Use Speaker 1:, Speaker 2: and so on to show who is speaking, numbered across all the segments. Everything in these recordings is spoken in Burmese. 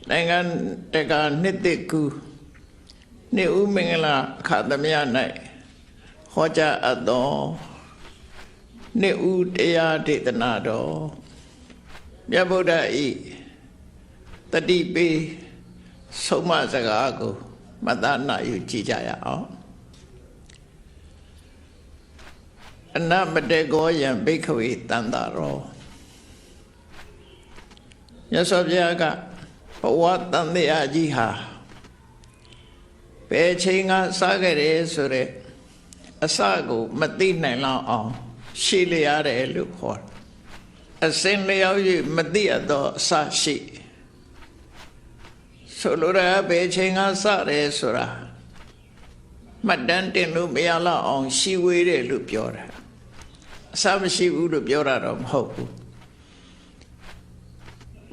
Speaker 1: နိုင်ငံတကနှစ်တစ်ကူနှစ်ဦးမင်္ဂလာအခါသမယ၌ဟောကြားအပ်သောနှစ်ဦးတရားဒေသနာတော်မြတ်ဗုဒ္ဓ၏တတိပိဆုံးမစကားကိုမတနာယူကြည့်ကြရအောင်အနမတေကောယံဘိက္ခဝေတန္တာရောမြတ်စွာဘုရားကဘဝတန်တရားကြီးဟာဘယ်ချိန်ကစခဲ့တယ်ဆိုတဲ့အစကိုမသိနိုင်လောက်အောင်ရှည်လျားတယ်လို့ခေါ်အစင်လျောက်၍မသိရသောအစရှိဆိုလိုတာဘယ်ချိန်ကစတယ်ဆိုတာမှတ်တမ်းတင်လို့မရလောက်အောင်ရှိဝေးတယ်လို့ပြောတာအစမရှိဘူးလို့ပြောတာတော့မဟုတ်ဘူး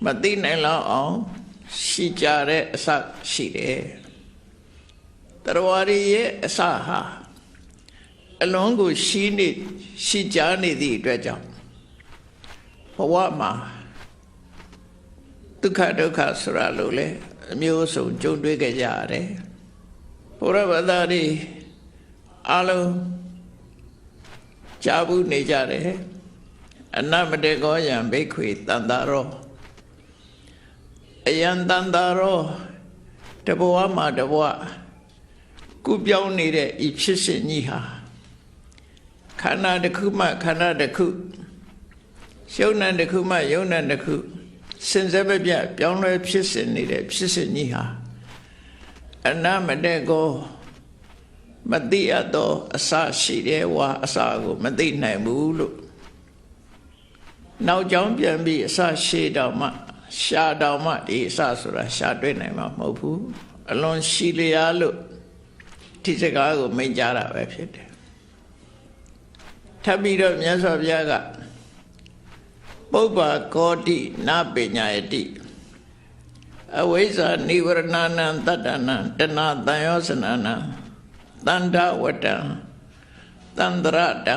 Speaker 1: မသိနိုင်လောက်အောင်ရှိကြတဲ့အစရှိတယ်တရားရည်ရဲ့အစဟာအလုံးကိုရှိကြနေသည့်အတွက်ကြောင့်ဘဝမှာဒုက္ခဆိုတာလို့လေအမျိုးစုံကြုံတွေ့ကြရတယ်ဘုရားဘာသာတွေအလုံးကြားဘူးနေကြတယ်အနမတေကောယံဘိက္ခွေတန္တာရောအယံတန္တာရောတဘဝမှာတဘဝကုပြောင်းနေတဲ့ဤဖြစ်စဉ်ကြီးဟာခန္ဓာတစ်ခုမှခန္ဓာတစ်ခုယုံနာတစ်ခုမှယုံနာတစ်ခုစင်စဲပြပြောင်းလဲဖြစ်စဉ်နေတဲ့ဖြစ်စဉ်ကြီးဟာအနမတေကောမသိအပ်သောအစရှိတယ်ဝါအစကိုမသိနိုင်ဘူးလို့နောက်ကြောင်းပြန်ပြီးအစရှိတော့မှရှာတော်မှဒီအစဆိုတာရှာတွေ့နိုင်မှာမဟုတ်ဘူးအလွန်ရှိလျားလို့ဒီစကားကိုမိန့်ကြားတာပဲဖြစ်တယ်ထပ်ပြီးတော့မြတ်စွာဘုရားကပုပ္ပါကောတိနပညာယတိအဝိဇ္ဇာနိဝရဏနံတတ္တနံတဏတန်ယောစနနံတန္တဝတ္တံတန္တရတံ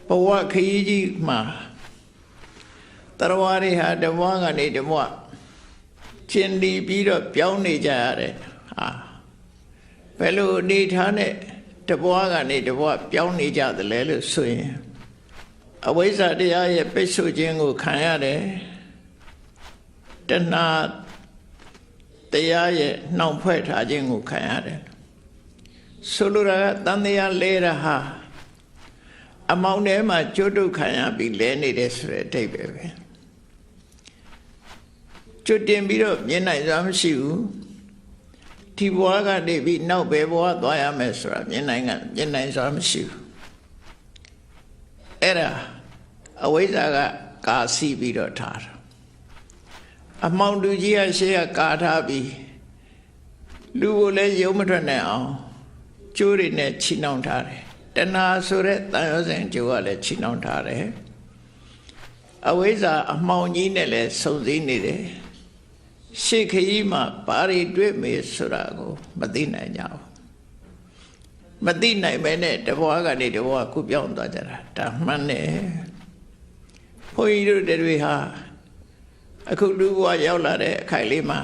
Speaker 1: ဘဝခရီးကြီးမှာတရားတွေဟာဓမ္မကနေဓမ္မချင်းတီးပြီးတော့ပြောင်းနေကြရတယ်ဟာဘယ်လိုအနေထားနဲ့တဘွားကနေတဘွားပြောင်းနေကြသလဲလို့ဆိုရင်အဝိဇ္ဇာတရားရဲ့ပိတ်ဆို့ခြင်းကိုခံရတယ်တဏှာတရားရဲ့နှောင့်ဖွဲ့ထားခြင်းကိုခံရတယ်ဆိုလိုတာကတန်တရားလဲတာဟာအမောင်ထဲမှာကျွတ်တုတ်ခံရပြီးလဲနေတယ်ဆိုတဲ့အဓိပ္ပာယ်ပဲကျွတ်တင်ပြီးတော့မြင်နိုင်စွာမရှိဘူးဒီဘဝကနေပြီးနောက်ဘယ်ဘဝသွားရမယ်ဆိုတာမြင်နိုင်စွာမရှိဘူးအဲ့ဒါအဝိဇ္ဇာကကာစီပြီးတော့ထားတာအမောင်တူကြီးကရှေ့ကကာထားပြီးလူကိုလည်းယုံမထွက်နိုင်အောင်ကျိုးတွေနဲ့ချီနှောင်ထားတယ်တဏှာဆိုတဲ့တန်ရောစဉ်ကျိုးကလည်းချီနှောင်ထားတယ်အဝိဇ္ဇာအမှောင်ကြီးနဲ့လည်းစုံစည်းနေတယ်ရှေ့ခရီးမှာဘာတွေတွေ့မေဆိုတာကိုမသိနိုင်ကြဘူးမသိနိုင်ပဲနဲ့တဘွားကနေတဘွားကုပြောင်းသွားကြတာဒါမှန်တယ်ဘုန်းကြီးတို့တွေဟာအခုလူဘဝရောက်လာတဲ့အခိုက်လေးမှာ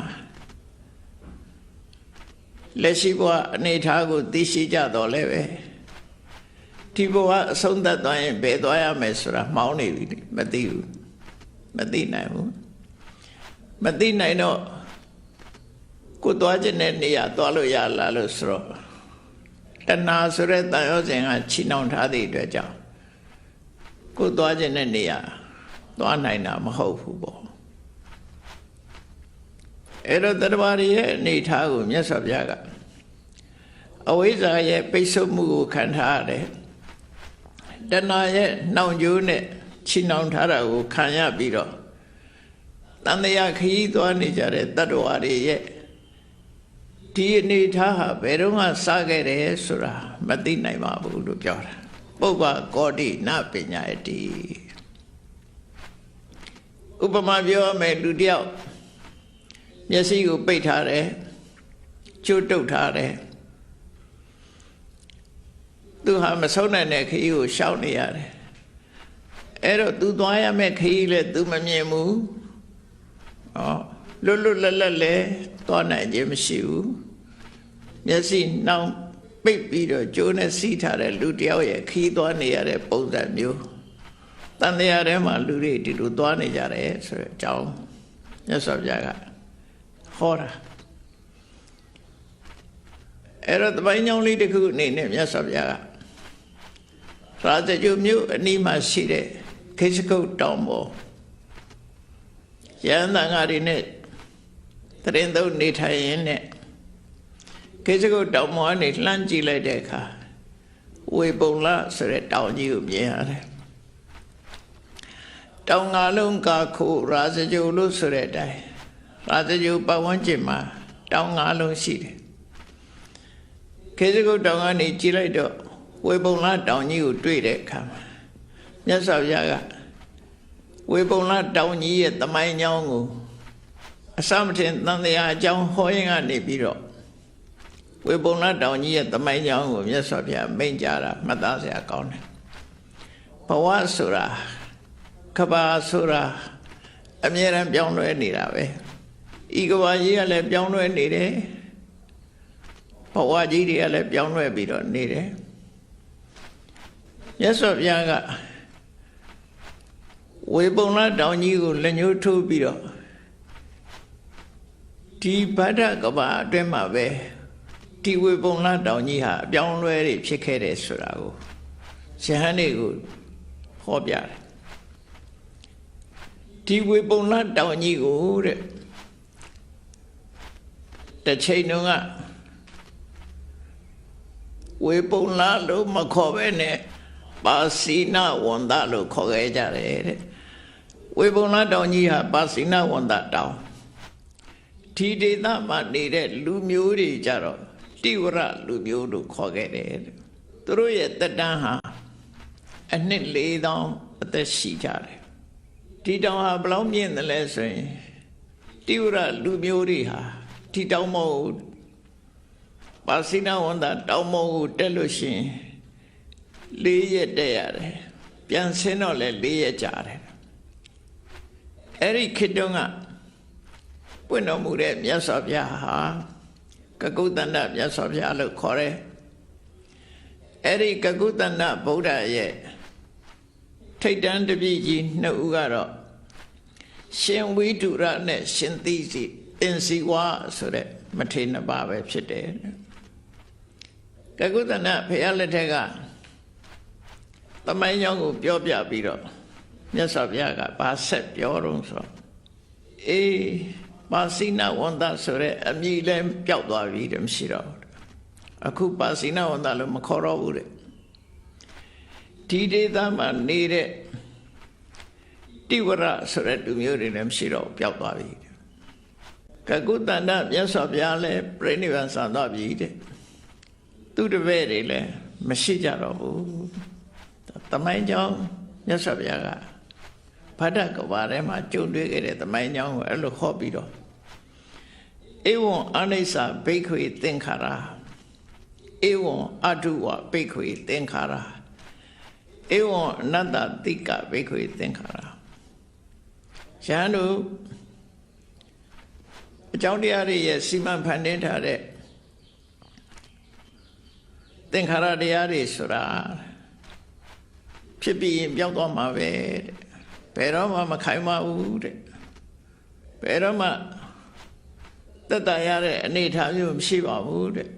Speaker 1: လက်ရှိဘဝအနေထားကိုသိရှိကြတော့လည်းပဲဒီဘဝအဆုံးသတ်သွားရင်ဘယ်သွားရမယ်ဆိုတာမှောင်းနေပြီမသိဘူးမသိနိုင်ဘူးမသိနိုင်တော့ကိုသွားခြင်းတဲ့နေရာသွားလို့ရလားလို့ဆိုတော့တဏှာဆိုတဲ့တန်ရောစဉ်ကချီနှောင်ထားတဲ့အတွက်ကြောင့်ကိုသွားခြင်းတဲ့နေရာသွားနိုင်တာမဟုတ်ဘူးပေါ့အဲ့တော့တရားရည်ရဲ့အနေထားကိုမြတ်စွာဘုရားကအဝိဇ္ဇာရဲ့ပိတ်ဆို့မှုကိုခံထားရတယ်တဏှာရဲ့နှောင်ကြိုးနဲ့ချီနှောင်ထားတာကိုခံရပြီးတော့တန်တရားခရီးသွားနေကြတဲ့တတ္တဝါတွေရဲ့ဒီအနေထားဟာဘယ်တော့မှစခဲ့တယ်ဆိုတာမသိနိုင်ပါဘူးလို့ပြောတာပုပ္ပကောတိနပညာယတိဥပမာပြောမယ်လူတယောက်မျက်စိကိုပိတ်ထားတယ်ကျိုးတုပ်ထားတယ်သူဟာမဆုံးနိုင်တဲ့ခရီးကိုရှောက်နေရတယ်အဲ့တော့သူသွားရမယ့်ခရီးလည်းသူမမြင်ဘူး လွတ်လွတ်လပ်လပ်လဲသွားနိုင်ခြင်းမရှိဘူးမျက်စိနှောင်းပိတ်ပြီးတော့ကျိုးနဲ့စီးထားတဲ့လူတယောက်ရဲ့ခီးသွားနေရတဲ့ပုံစံမျိုးတန်တရားထဲမှာလူတွေဒီလိုသွားနေကြတယ်ဆိုတဲ့အကြောင်းမြတ်စွာဘုရားကဟောတာအဲ့တော့တပိုင်းကြောင်းလေးတစ်ခုအနေနဲ့မြတ်စွာဘုရားကရာဇဂုမြို့အနီးမှာရှိတဲ့ခေစကုတ်တောင်ပေါ်ရဟန်းသံဃာတွေနဲ့တရင်သုံးနေထိုင်ရင်းနဲ့ခေစကုတ်တောင်ပေါ်ကနေလှမ်းကြည့်လိုက်တဲ့အခါဝေပုံလဆိုတဲ့တောင်ကြီးကိုမြင်ရတယ်တောင်ငါလုံးကခိုရာဇဂုလို့ဆိုတဲ့အတိုင်းရာဇဂုပတ်ဝန်းကျင်မှာတောင်ငါလုံးရှိတယ်ခေစကုတ်တောင်ကနေကြည့်လိုက်တော့ဝေပုံလတောင်ကြီးကိုတွေ့တဲ့အခါမှာမြတ်စွာဘုရားကဝေပုံလတောင်ကြီးရဲ့သမိုင်းကြောင်းကိုအစမထင်သံဃာအကြောင်းဟောရင်းကနေပြီးတော့ဝေပုံလတောင်ကြီးရဲ့သမိုင်းကြောင်းကိုမြတ်စွာဘုရားမိန့်ကြားတာမှတ်သားစရာကောင်းတယ်ဘဝဆိုတာကဘာဆိုတာအမြဲတမ်းပြောင်းလဲနေတာပဲဤကဘာကြီးကလည်းပြောင်းလဲနေတယ်ဘဝကြီးတွေကလည်းပြောင်းလဲပြီးတော့နေတယ်မြတ်စွာဘုရားကဝေပုံလတောင်ကြီးကိုလက်ညှိုးထိုးပြီးတော့ဒီဗဒ္ဒကဘာအတွင်းမှာပဲဒီဝေပုံလတောင်ကြီးဟာအပြောင်းလဲတွေဖြစ်ခဲ့တယ်ဆိုတာကိုယဟန်တွေကိုဟောပြတယ်ဒီဝေပုံလတောင်ကြီးကိုတဲ့တစ်ချိန်တုန်းကဝေပုံလလို့မခေါ်ပဲနဲ့ပါစီနာဝန္တလို့ခေါ်ခဲ့ကြတယ်တဲ့ဝေပုံလတောင်ကြီးဟာပါစီနာဝန္တတောင်ဒီဒေသမှာနေတဲ့လူမျိုးတွေကြတော့တိဝရလူမျိုးလို့ခေါ်ခဲ့တယ်တဲ့သူတို့ရဲ့တက်တန်းဟာအနှစ်4000အသက်ရှိကြတယ်ဒီတောင်ဟာဘယ်လောက်မြင့်တယ်လဲဆိုရင်တိဝရလူမျိုးတွေဟာဒီတောင်မောပါစီနာဝန္တတောင်မောကိုတက်လို့ရှိရင်4 ရက်တက်ရတယ်ပြန်ဆင်းတော့လဲ4 ရက်ကြာတယ်အဲ့ဒီခေတ္တကပွင့်တော်မူတဲ့မြတ်စွာဘုရားဟာကကုတ္တန္တမြတ်စွာဘုရားလို့ခေါ်တယ်အဲ့ဒီကကုတ္တန္တဗုဒ္ဓရဲ့ထိတ်တန်းတပည့်ကြီး2 ဦးကတော့ရှင်ဝိတုရနဲ့ရှင်သိစီအင်စီဝါဆိုတဲ့မထေရ 2 ပါးပဲဖြစ်တယ်ကကုတ္တန္တဘုရားလက်ထက်ကသမိုင်းကြောင်းကိုပြောပြပြီးတော့မြတ်စွာဘုရားကဘာဆက်ပြောတော့ဆိုပါစီနာဝန္တဆိုတဲ့အမည်လည်းပျောက်သွားပြီတဲ့မရှိတော့ဘူးအခုပါစီနာဝန္တလို့မခေါ်တော့ဘူးတဲ့ဒီဒေသမှာနေတဲ့တိဝရဆိုတဲ့လူမျိုးတွေလည်းမရှိတော့ပျောက်သွားပြီကကုတ္တန္တမြတ်စွာဘုရားလည်းပြိဋိဘံဆံသွားပြီတဲ့သူတပည့်တွေလည်းမရှိကြတော့ဘူးသမိုင်းကြောင်းမြတ်စွာဘုရားကဗဒ္ဒကဘာထဲမှာကြုံတွေ့ခဲ့တဲ့သမိုင်းကြောင်းကိုအဲ့လိုခေါ်ပြီးတော့ဧဝံအနိစ္စဘိက္ခွေသင်္ခါရဧဝံအတုဝဘိက္ခွေသင်္ခါရဧဝံအနတ္တတိကဘိက္ခွေသင်္ခါရယဟန်တို့အကြောင်းတရားတွေရဲ့စီမံဖန်တီးထားတဲ့သင်္ခါရတရားတွေဆိုတာဖြစ်ပြီးရင်ပြောင်းသွားမှာပဲတဲ့ဘယ်တော့မှမခိုင်ပါဘူးတဲ့ဘယ်တော့မှသက်သာရတဲ့အနေအထားမျိုးမရှိပါဘူးတဲ့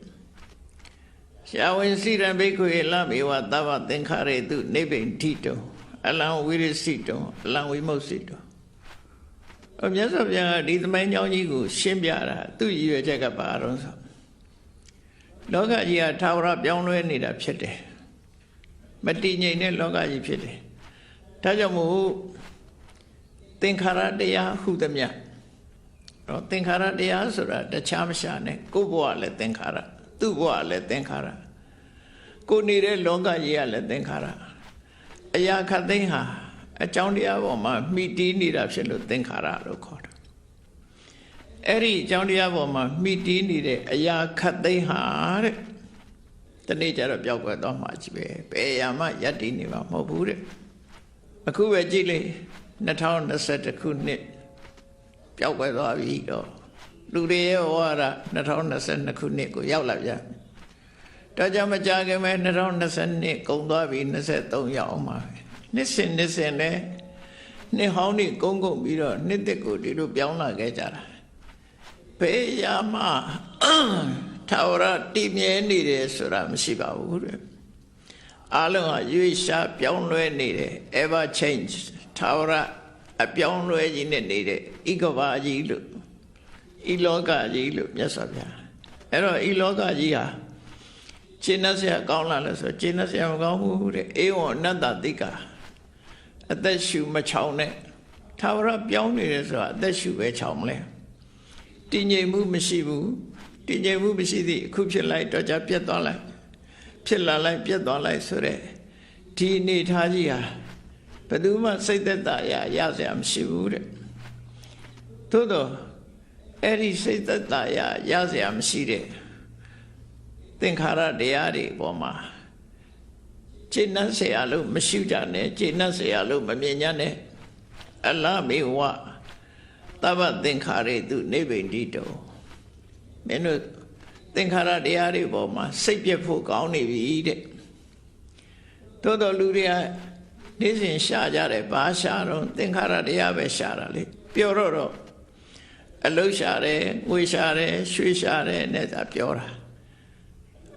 Speaker 1: ရှားဝင်စိရံဘိက္ခွေလမေဝသဗ္ဗသင်္ခါရေတုနိဗ္ဗိန္တိတောအလံဝိရစိတောအလံဝိမု ssi တောမြတ်စွာဘုရားကဒီသမိုင်းကြောင်းကြီးကိုရှင်းပြတာသူ့ရည်ရွယ်ချက်ကဘာတော့ဆိုလောကကြီးကထာဝရပြောင်းလဲနေတာဖြစ်တယ်မတည်ငြိမ်တဲ့လောကကြီးဖြစ်တယ်ဒါကြောင့်မို့သင်္ခါရတရားဟုသမျှတော့သင်္ခါရတရားဆိုတာတခြားမရှာနဲ့ကိုယ်ဘဝလည်းသင်္ခါရသူ့ဘဝလည်းသင်္ခါရကိုနေတဲ့လောကကြီးကလည်းသင်္ခါရအရာခတ်သိမ်းဟာအကြောင်းတရားပေါ်မှာမှီတည်နေတာဖြစ်လို့သင်္ခါရလို့ခေါ်တာအဲ့ဒီအကြောင်းတရားပေါ်မှာမှီတည်နေတဲ့အရာခတ်သိမ်းဟာတဲ့တနေ့ကျတော့ပျောက်ကွယ်သွားမှာကြီးပဲဘယ်အရာမှယက်တည်နေမှာမဟုတ်ဘူးတဲ့အခုပဲကြည့်လေ2021ခုနှစ် ပျောက်ကွယ်သွားပြီတော့လူတွေရဲ့ဝါဒ2022ခုနှစ်ကိုရောက်လာပြန်ဒါကြောင့်မကြခင်ပဲ2022ကုန်သွားပြီ23ရောက်အောင်ပါပဲနှစ်စဉ်လဲနှစ်ဟောင်းနေကုန်ပြီးတော့နှစ်သက်ကိုဒီလိုပြောင်းလာခဲ့ကြတာဘေးရမထာဝရတည်မြဲနေတယ်ဆိုတာမရှိပါဘူးတဲ့အားလုံးဟာရွေးရှားပြောင်းလဲနေတယ် ever change ထာဝရအပြောင်းလဲကြီးနဲ့နေတဲ့ဤကဘာကြီးလို့ဤလောကကြီးလို့မြတ်စွာဘုရားအဲ့တော့ဤလောကကြီးဟာရှင်းနှက်ဆရာကောင်းလာလို့ဆိုရှင်းနှက်ဆရာမကောင်းဘူးတဲ့အေဝံအနတ္တတိကအသက်ရှူမချောင်နဲ့ထာဝရပြောင်းနေတယ်ဆိုတာအသက်ရှူပဲချောင်မလဲတည်ငြိမ်မှုမရှိဘူးတည်ငြိမ်မှုမရှိသည့်အခုဖြစ်လိုက်တော့ကြပြတ်သွားလိုက်ဖြစ်လာလိုက်ပြတ်သွားလိုက်ဆိုတဲ့ဒီအနေထားကြီးဟာဘယ်သူမှစိတ်သက်သာရစရာမရှိဘူးတဲ့သို့တော့အဲ့ဒီစိတ်သက်သာရစရာမရှိတဲ့သင်္ခါရတရားတွေပေါ်မှာကျင့်နှံ့เสียလို့မရှိကြနဲ့ကျင့်နှံ့เสียလို့မမြင်ကြနဲ့အလမေဝသဗ္ဗသင်္ခါရေတုနိဗ္ဗိန္တိတောမင်းတို့သင်္ခါရတရားတွေပေါ်မှာစိတ်ပြတ်ဖို့ကောင်းနေပြီတဲ့သို့တော်လူတွေကနေ့စဉ်ရှာကြတယ်ဘာရှာတော့သင်္ခါရတရားပဲရှာတာလေပြောတော့အလုရှာတယ်ငွေရှာတယ်ရွှေရှာတယ်နဲ့သာပြောတာ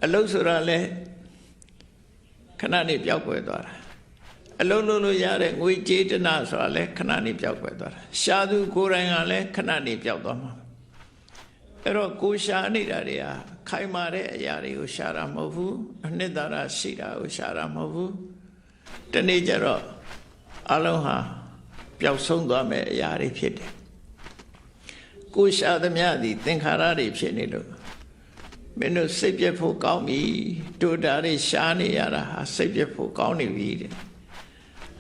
Speaker 1: အလုဆိုတာလဲခဏနေပြောက်ွယ်သွားတာအလုံးလုံးလို့ရတဲ့ငွေကြေးတနာဆိုတာလဲခဏနေပြောက်ွယ်သွားတာရှာသူကိုယ်တိုင်ကလည်းခဏနေပြောက်သွားမှာအဲ့တော့ကိုရှာနေတာတွေဟာခိုင်မာတဲ့အရာတွေကိုရှာတာမဟုတ်ဘူးအနှစ်သာရရှိတာကိုရှာတာမဟုတ်ဘူးတနေ့ကျတော့အလုံးဟာပျောက်ဆုံးသွားမဲ့အရာတွေဖြစ်တယ်ကိုရှာသမျှသည်သင်္ခါရတွေဖြစ်နေလို့မင်းတို့စိတ်ပြတ်ဖို့ကောင်းပြီတို့တာတွေရှားနေရတာဟာစိတ်ပြတ်ဖို့ကောင်းနေပြီတဲ့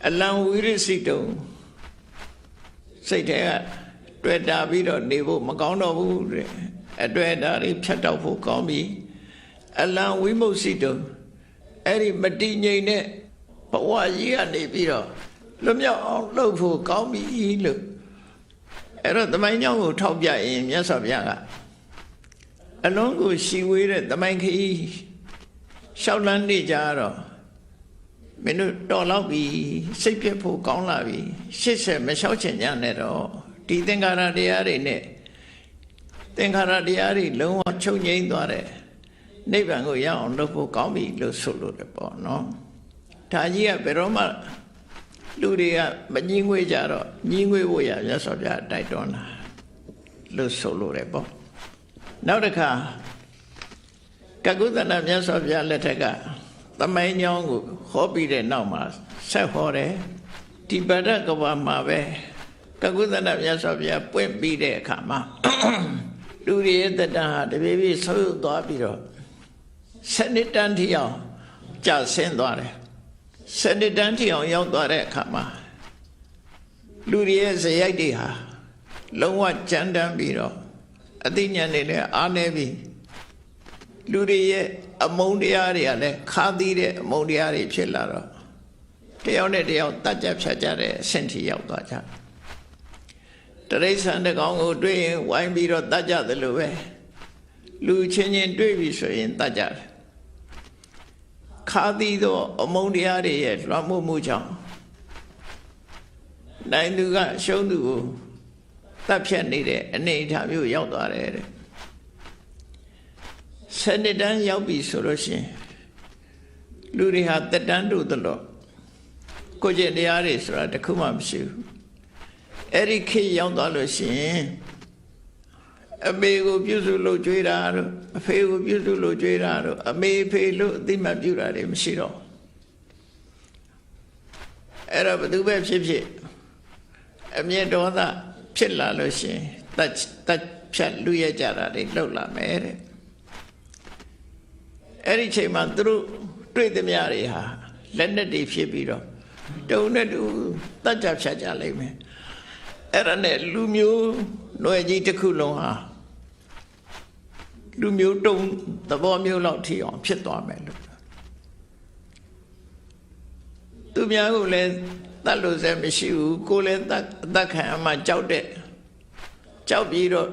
Speaker 1: အလံဝိရစိတုံစိတ်ထဲကတွေ့တာပြီးတော့နေဖို့မကောင်းတော့ဘူးတဲ့အတွေ့အတာတွေဖြတ်တောက်ဖို့ကောင်းပြီအလံဝိမုတ်စိတုံအဲ့ဒီမတည်ငြိမ်တဲ့ဘဝကြီးကနေပြီးတော့လွတ်မြောက်အောင်လုပ်ဖို့ကောင်းပြီလို့အဲ့တော့သမိုင်းကြောင်းကိုထောက်ပြရင်မြတ်စွာဘုရားကအလုံးကိုရှီဝေးတဲ့သမိုင်းခရီးရှောက်လန်းနေကြတော့မင်းတို့တော်လောက်ပြီစိတ်ပြတ်ဖို့ကောင်းလာပြီရှစ်ဆက်မလျှောက်ချင်ကြနဲ့တော့ဒီသင်္ခါရတရားတွေနဲ့သင်္ခါရတရားတွေလုံးဝချုပ်ငြိမ်းသွားတဲ့နိဗ္ဗာန်ကိုရအောင်လုပ်ဖို့ကောင်းပြီလို့ဆိုလို့တယ်ပေါ့နော်ဒါကြီးကဘယ်တော့မှလူတွေကမငြင်းငွေကြတော့ငြင်းငွေဖို့ရမြတ်စွာဘုရားတိုက်တွန်းတာလို့ဆိုလို့တယ်ပေါ့နောက်တစ်ခါကကုသနာမြတ်စွာဘုရားလက်ထက်ကသမိုင်းကြောင်းကိုဟောပြီးတဲ့နောက်မှာဆက်ဟောတယ်ဒီဗဒ္ဒကဘာမှာပဲကကုသနာမြတ်စွာဘုရားပွင့်ပြီးတဲ့အခါမှာလူတွေရဲ့တဏှာတပြေးပြေးဆုပ်သွားပြီးတော့7နှစ်တန်းထိအောင်ကျဆင်းသွားတယ်7နှစ်တန်းထိအောင်ရောက်သွားတဲ့အခါမှာလူတွေရဲ့ဇယိုက်တွေဟာလုံးဝကြမ်းတမ်းပြီးတော့အသိဉာဏ်တွေလည်းအားနည်းပြီးလူတွေရဲ့အမုန်းတရားတွေကလည်းခါသီးတဲ့အမုန်းတရားတွေဖြစ်လာတော့တယောက်နဲ့တယောက်တတ်ကြဖြတ်ကြတဲ့အဆင့်ထိရောက်သွားကြတရိစ္ဆာန်တစ်ကောင်ကိုတွေ့ရင်ဝိုင်းပြီးတော့တတ်ကြတယ်လို့ပဲလူချင်းချင်းတွေ့ပြီဆိုရင်တတ်ကြတယ်ခါသီးသောအမုန်းတရားတွေရဲ့လွှမ်းမိုးမှုကြောင့်နိုင်သူကရှုံးသူကိုတပ်ဖြတ်နေတဲ့အနေအထားမျိုးရောက်သွားတယ်တဲ့7နှစ်တန်းရောက်ပြီဆိုလို့ရှိရင်လူတွေဟာတက်တန်းတို့သလိုကိုကျင့်တရားတွေဆိုတာတခုမှမရှိဘူးအဲ့ဒီခေတ်ရောက်သွားလို့ရှိရင်အမေကိုပြုစုလို့ကြွေးတာတို့အဖေကိုပြုစုလို့ကြွေးတာတို့အမေဖေလို့အသိမှတ်ပြုတာတွေမရှိတော့အဲ့တော့ဘယ်သူပဲဖြစ်ဖြစ်အမျက်ဒေါသဖြစ်လာလို့ရှိရင်တတ်ဖြတ်လူရကြတာတွေလှုပ်လာမယ်တဲ့အဲ့ဒီချိန်မှာသူတို့တွေ့သမျှတွေဟာလက်နဲ့တွေဖြစ်ပြီးတော့တုံနဲ့တူတတ်ကြဖြတ်ကြလိမ့်မယ်အဲ့ဒါနဲ့လူမျိုးຫນွယ်ကြီးတစ်ခုလုံးဟာလူမျိုးတုံသဘောမျိုးလောက်ထိအောင်ဖြစ်သွားမယ်လို့သူများကိုလည်းတတ်လို့စဲမရှိဘူးကိုယ်လည်းအသက်ခံအမှကြောက်တဲ့ ကြောက်ပြီးတော့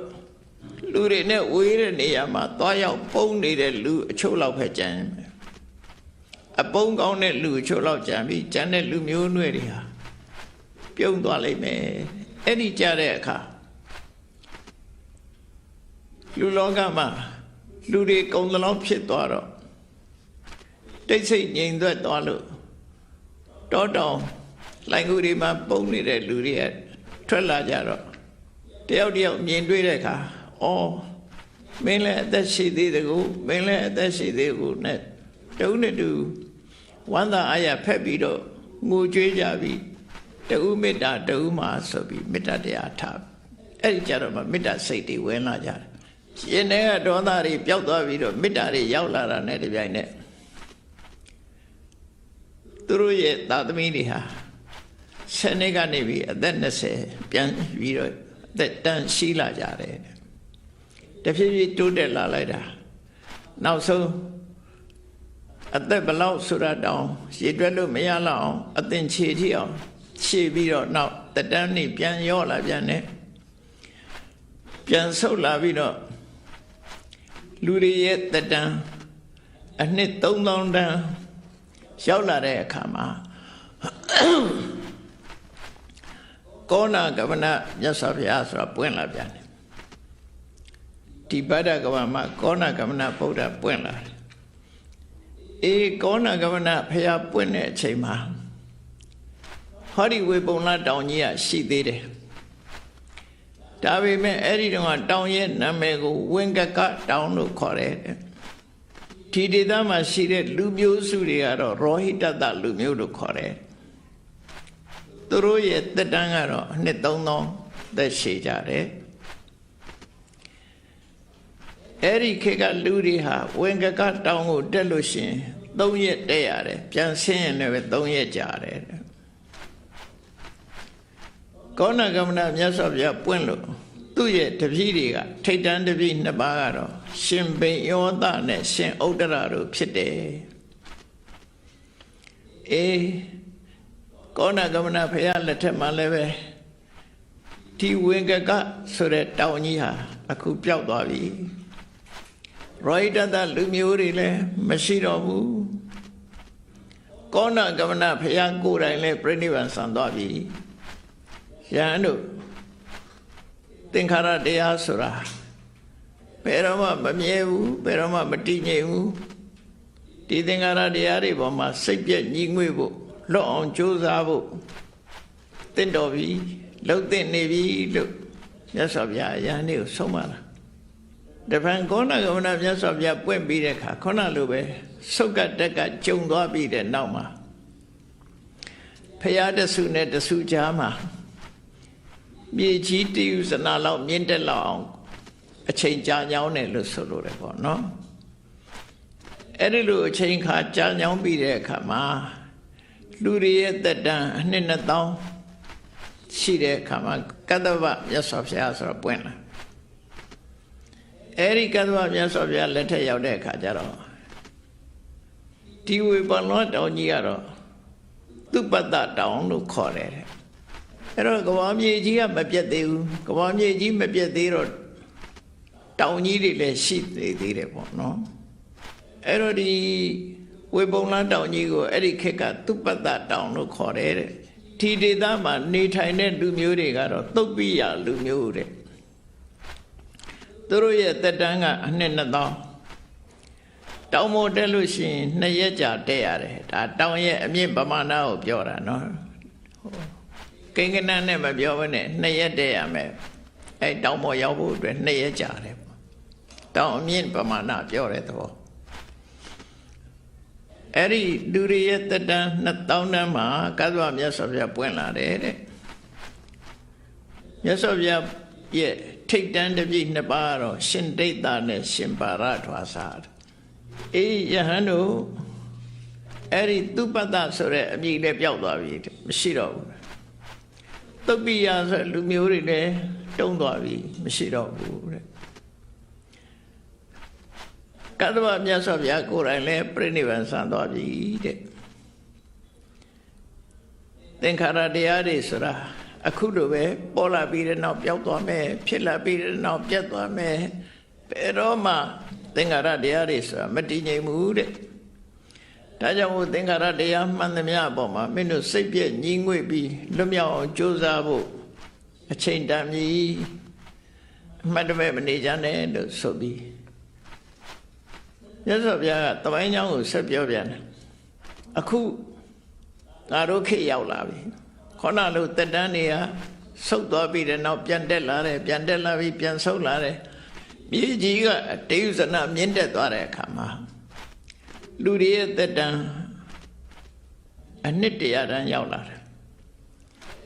Speaker 1: လူတွေနဲ့ဝေးတဲ့နေရာမှာသွားရောက်ပုံနေတဲ့လူအချို့လောက်ပဲကြံရမယ်အပုံကောင်းတဲ့လူအချို့လောက်ကြံပြီးကြံတဲ့လူမျိုးနွယ်တွေဟာပြုံးသွားလိမ့်မယ်အဲ့ဒီကြတဲ့အခါလူလောကမှာလူတွေကုံတလောက်ဖြစ်သွားတော့တိတ်ဆိတ်ငြိမ်သက်သွားလို့တောတောင်လိုင်ကူတွေမှာပုံနေတဲ့လူတွေထွက်လာကြတော့တယောက်တယောက်မြင်တွေ့တဲ့အခါအော်မင်းလည်းအသက်ရှိသေးတယ်ကိုမင်းလည်းအသက်ရှိသေးကိုနဲ့တုံးနဲ့တူဝမ်းသာအားရဖက်ပြီးတော့ငိုကြွေးကြပြီးတူမေတ္တာတူမှာဆိုပြီးမေတ္တာတရားထားအဲ့ဒီကြတော့မှမေတ္တာစိတ်တွေဝင်လာကြတယ်ရှင်တဲ့ကဒေါသတွေပျောက်သွားပြီးတော့မေတ္တာတွေရောက်လာတာနဲ့တပြိုင်နက်သူတို့ရဲ့သာသမီတွေဟာ10နှစ်ကနေပြီးအသက်20ပြန်ပြီးတော့အသက်တန်းရှိလာကြတယ်တဖြည်းဖြည်းတိုးတက်လာလိုက်တာနောက်ဆုံးအသက်ဘလောက်ဆိုတာတောင်ရေတွက်လို့မရလောက်အောင်အသင်ခြေထိအောင်ရှေ့ပြီးတော့နောက်တက်တန်းနေပြန်ရော့လာပြန်တယ်ပြန်ဆုတ်လာပြီးတော့လူတွေရဲ့တက်တန်းအနှစ်3000တန်းရောက်လာတဲ့အခါမှာကောဏကမနမြတ်စွာဘုရားဆိုတာပွင့်လာပြန်တယ်ဒီဗဒ္ဒကဝမှာကောဏကမနဗုဒ္ဓပွင့်လာတယ်အေးကောဏကမနဘုရားပွင့်တဲ့အချိန်မှာဟောဒီဝေပုံလတောင်ကြီးကရှိသေးတယ်ဒါပေမဲ့အဲ့ဒီတော့တောင်ရဲ့နာမည်ကိုဝင်္ကကတောင်လို့ခေါ်တယ်ဒီဒေသမှာရှိတဲ့လူမျိုးစုတွေကတော့ရောဟိတတလူမျိုးလို့ခေါ်တယ်သူတို့ရဲ့တက်တန်းကတော့နှစ်3000သက်ရှိကြတယ်အဲ့ဒီခေတ်ကလူတွေဟာဝင်္ကကတောင်ကိုတက်လို့ရှိရင်3ရက်တက်ရတယ်ပြန်ဆင်းရင်လည်း3ရက်ကြာတယ်ကောဏကမနမြတ်စွာဘုရားပွင့်လို့သူ့ရဲ့တပည့်တွေကထိတ်တန်းတပည့်2ပါးကတော့ရှင်ဘိယောသနဲ့ရှင်ဥဒ္ဒရတို့ဖြစ်တယ်အေးကောဏကမနဘုရားလက်ထက်မှာလည်းပဲဒီဝင်္ကကဆိုတဲ့တောင်ကြီးဟာအခုပျောက်သွားပြီရောဟိတတလူမျိုးတွေလည်းမရှိတော့ဘူးကောဏကမနဘုရားကိုယ်တိုင်လည်းပြိဋိဘံဆံသွားပြီယဟန်တို့သင်္ခါရတရားဆိုတာဘယ်တော့မှမမြဲဘူးဘယ်တော့မှမတည်ငြိမ်ဘူးဒီသင်္ခါရတရားတွေပေါ်မှာစိတ်ပြည့်ညီငွေ့ဖို့လွတ်အောင်ကြိုးစားဖို့တင့်တော်ပြီလှုပ်သိနေပြီလို့မြတ်စွာဘုရားယဟန်တွေကိုဆုံးမလာတပံကောဏကမနမြတ်စွာဘုရားပွင့်ပြီးတဲ့အခါခုနလိုပဲဆုတ်ကတက်ကကြုံသွားပြီးတဲ့နောက်မှာဖရာတဆုနဲ့တဆုကြားမှာမြေကြီးတည်ဥစနာလောက်မြင့်တက်လောက်အောင်အချိန်ကြာညောင်းတယ်လို့ဆိုလိုတယ်ပေါ့နော်အဲ့ဒီလိုအချိန်ခါကြာညောင်းပြီးတဲ့အခါမှာလူတွေရဲ့သက်တမ်းအနှစ်2000ရှိတဲ့အခါမှာကတ္တဗမြတ်စွာဘုရားဆိုတော့ပွင့်လာအဲ့ဒီကတ္တဗမြတ်စွာဘုရားလက်ထက်ရောက်တဲ့အခါကျတော့ဒီဝေပလောတောင်ကြီးကတော့သူပတ္တတောင်လို့ခေါ်တယ်အဲ့တော့ကဘာမြေကြီးကမပြတ်သေးဘူးကဘာမြေကြီးမပြတ်သေးတော့တောင်ကြီးတွေလည်းရှိသေးတယ်ပေါ့နော်အဲ့တော့ဒီဝေပုံလတောင်ကြီးကိုအဲ့ဒီခေတ်ကသူပတ္တတောင်လို့ခေါ်တယ်တဲ့ဒီဒေသမှာနေထိုင်တဲ့လူမျိုးတွေကတော့သုတ်ပိယလူမျိုးတဲ့သူတို့ရဲ့တက်တန်းကအနှစ်2000တောင်ပေါ်တက်လို့ရှိရင်2ရက်ကြာတက်ရတယ်ဒါတောင်ရဲ့အမြင့်ပမာဏကိုပြောတာနော်ကိန်းကနန်းနဲ့မပြောဘဲနဲ့2ရက်တက်ရမယ်အဲတောင်ပေါ်ရောက်ဖို့အတွက်2ရက်ကြာတယ်တောင်အမြင့်ပမာဏပြောတဲ့သဘောအဲ့ဒီလူတွေရဲ့တက်တန်း2000တန်းမှာကတ္တဗမြတ်စွာဘုရားပွင့်လာတယ်တဲ့မြတ်စွာဘုရားရဲ့ထိတ်တန်းတပြည့်2ပါးတော့ရှင်ဒိဋ္ဌာနဲ့ရှင်ပါရထွာစာအေးယဟန်တို့အဲ့ဒီသူပတ္တဆိုတဲ့အမည်လည်းပျောက်သွားပြီမရှိတော့ဘူးသုတ်ပိယဆိုလူမျိုးတွေလည်းတုံးသွားပြီမရှိတော့ဘူးတဲ့ကတ္တဗမြတ်စွာဘုရားကိုယ်တိုင်လည်းပြိဋိဘံဆံသွားပြီတဲ့သင်္ခါရတရားတွေဆိုတာ အခုလိုပဲပေါ်လာပြီးတဲ့နောက်ပျောက်သွားမယ်ဖြစ်လာပြီးတဲ့နောက်ပြတ်သွားမယ်ဘယ်တော့မှသင်္ခါရတရားတွေဆိုတာမတည်ငြိမ်ဘူးတဲ့ဒါကြောင့်မို့သင်္ခါရတရားမှန်သမျှအပေါ်မှာမင်းတို့စိတ်ပြည့်ညီငွေ့ပြီးလွတ်မြောက်အောင်ကြိုးစားဖို့အချိန်တန်ပြီအမှတ်တမဲ့မနေကြနဲ့လို့ဆိုပြီးမြတ်စွာဘုရားကတပိုင်းเจ้าကိုဆက်ပြောပြန်တယ်အခုငါတို့ခေတ်ရောက်လာပြီခေါဏလို့တက်တန်းနေရဆုတ်သွားပြီးတဲ့နောက်ပြန်တက်လာတယ်ပြန်တက်လာပြီးပြန်ဆုတ်လာတယ်မြေကြီးကတေယုဇနမြင့်တက်သွားတဲ့အခါမှာလူတွေရဲ့တက်တန်းအနှစ်100တန်းရောက်လာတယ်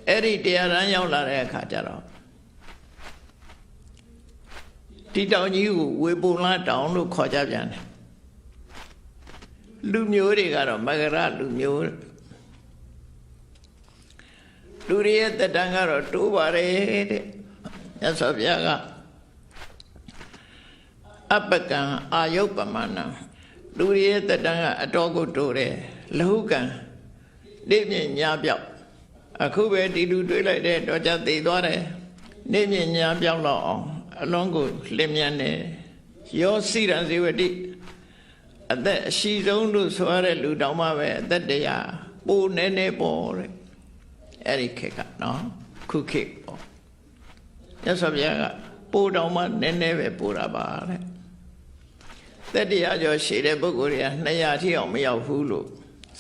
Speaker 1: အဲ့ဒီ100တန်းရောက်လာတဲ့အခါကျတော့ဒီတောင်ကြီးကိုဝေပုံလာတောင်လို့ခေါ်ကြပြန်တယ်လူမျိုးတွေကတော့မဂရလူမျိုးလူတွေရဲ့တက်တန်းကတော့တိုးပါတယ်တဲ့မြတ်စွာဘုရားကအပကံအာယုပမနံလူတွေရဲ့တက်တန်းကအတော်ကိုတိုးတယ်လဟုကံနေမြင့်ညာပြောက်အခုပဲဒီလူတွေးလိုက်တဲ့တော့ကြသိသွားတယ်နေမြင့်ညာပြောက်တော့အောင်အလုံးကိုလင်းမြန်တယ်ယောစိရံဇေဝတိအသက်အရှိဆုံးလို့ဆိုရတဲ့လူတောင်မှပဲအသက်တရားပိုနေနေပေါ်တဲ့အဲ့ဒီခေတ်ကနော်ခုခေတ်ပေါ့မြတ်စွာဘုရားကပိုတောင်မှနည်းနည်းပဲပိုတာပါတဲ့သက်တရားကျော်ရှည်တဲ့ပုဂ္ဂိုလ်တွေက200ထိအောင်မရောက်ဘူးလို့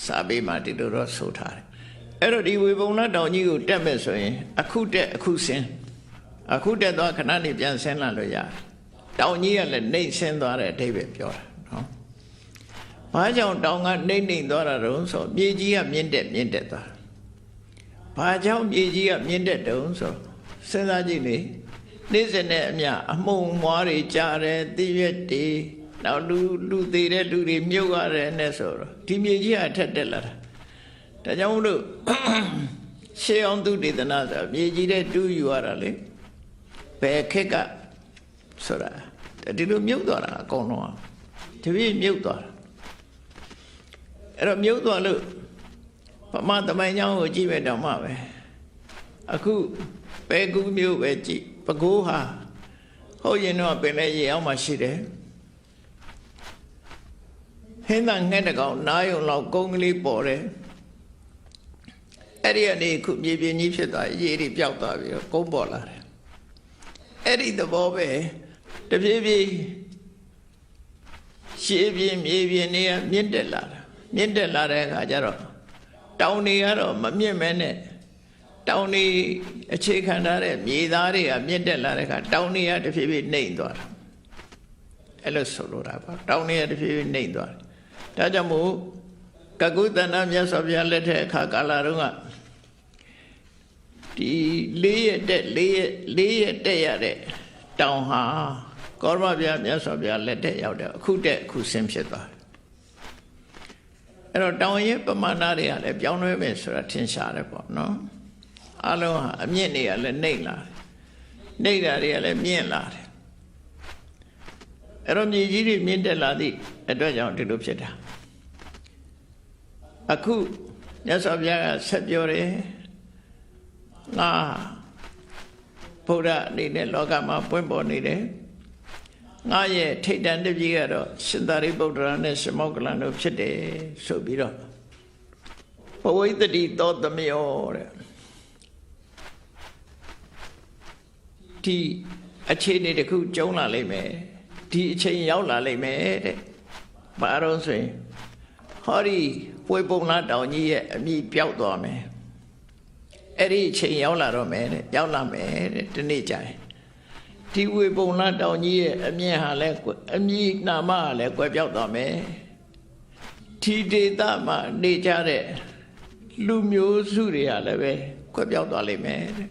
Speaker 1: စာပေမှာဒီလိုတော့ဆိုထားတယ်အဲ့တော့ဒီဝေပုံလတောင်ကြီးကိုတက်မဲ့ဆိုရင်အခုတက်အခုဆင်းအခုတက်သွားခဏနေပြန်ဆင်းလာလို့ရတယ်တောင်ကြီးကလည်းနှိမ့်ဆင်းသွားတဲ့အဓိပ္ပာယ်ပြောတာနော်ဘာကြောင့်တောင်ကနှိမ့်သွားတာတုံးဆိုမြေကြီးကမြင့်တက်သွားဘာကြောင့်မြေကြီးကမြင့်တက်တုံးဆိုစဉ်းစားကြည့်လေနေ့စဉ်နဲ့အမျှအမှုန်မွားတွေကြားတယ်တည်ရွက်တွေနောက်လူသေးတဲ့လူတွေမြုပ်ရတယ်နဲ့ဆိုတော့ဒီမြေကြီးကအထက်တက်လာတာဒါကြောင့်မို့လို့ရှေးအောင်သူဒေသနာဆိုမြေကြီးတဲ့တူးယူရတာလေဘယ်ခက်ကဆိုတာဒီလိုမြုပ်သွားတာအကုန်လုံးတပြည့်မြုပ်သွားတာအဲ့တော့မြုပ်သွားလို့ပမသမိုင်းเจ้าကိုကြည့်မဲ့တော့မှပဲအခုပဲကူးမျိုးပဲကြည့်ပဲကူးဟာဟုတ်ရင်တော့ပင်လည်းရေအောင်မှရှိတယ်ဟင်းသာငှက်တကောင်နားယုံလောက်ကုန်းကလေးပေါ်တယ်အဲ့ဒီကနေခုမြေပြင်ကြီးဖြစ်သွားရေတွေပျောက်သွားပြီးတော့ကုန်းပေါ်လာတယ်အဲ့ဒီသဘောပဲတဖြည်းဖြည်းရှေးပြင်းမြေပြင်တွေကမြင့်တက်လာတာမြင့်တက်လာတဲ့အခါကျတော့တောင်တွေကတော့မမြင့်မဲနဲ့တောင်တွေအခြေခံထားတဲ့မြေသားတွေကမြင့်တက်လာတဲ့အခါတောင်တွေကတဖြည်းဖြည်းနှိမ့်သွားတာအဲ့လိုဆိုလိုတာပါတောင်တွေကတဖြည်းဖြည်းနှိမ့်သွားတယ်ဒါကြောင့်မို့ကကုသန္တမြတ်စွာဘုရားလက်ထက်အခါကာလတုန်းကဒီ4ရက်တက်ရတဲ့တောင်ဟာကောရမဘုရားမြတ်စွာဘုရားလက်ထက်ရောက်တယ်အခုတက်အခုဆင်းဖြစ်သွားတယ်အဲ့တော့တောင်ရဲ့ပမာဏတွေကလည်းပြောင်းလဲမယ်ဆိုတာထင်ရှားတယ်ပေါ့နော်အလုံးဟာအမြင့်တွေကလည်းနှိမ့်လာတယ်နှိမ့်တာတွေကလည်းမြင့်လာတယ်အဲ့တော့မြေကြီးတွေမြင့်တက်လာသည့်အတွက်ကြောင့်ဒီလိုဖြစ်တာအခုမြတ်စွာဘုရားကဆက်ပြောတယ်ငါဘုရားအနေနဲ့လောကမှာပွင့်ပေါ်နေတယ်ငါရဲ့ထိတ်တန်တပည့်ကတော့ရှင်သာရိပုတ္တရာနဲ့ရှမောက္ကလန်တို့ဖြစ်တယ်ဆိုပြီးတော့ဘဝိတ္တိသောသမယောတဲ့ဒီအခြေအနေတစ်ခုကျုံလာလိမ့်မယ်ဒီအချိန်ရောက်လာလိမ့်မယ်တဲ့ဘာလို့ဆိုရင်ဟောဒီဝေပုံလားတောင်ကြီးရဲ့အမိပြောက်သွားမယ်အဲ့ဒီအချိန်ရောက်လာတော့မယ်တဲ့ရောက်လာမယ်တဲ့ဒီနေ့ကျရင်ဒီဝေပုံလားတောင်ကြီးရဲ့အမြင်ဟာလဲအမိနာမဟာလဲကွယ်ပြောက်သွားမယ်ဒီဒေသမှာနေကြတဲ့လူမျိုးစုတွေကလည်းပဲကွယ်ပြောက်သွားလိမ့်မယ်တဲ့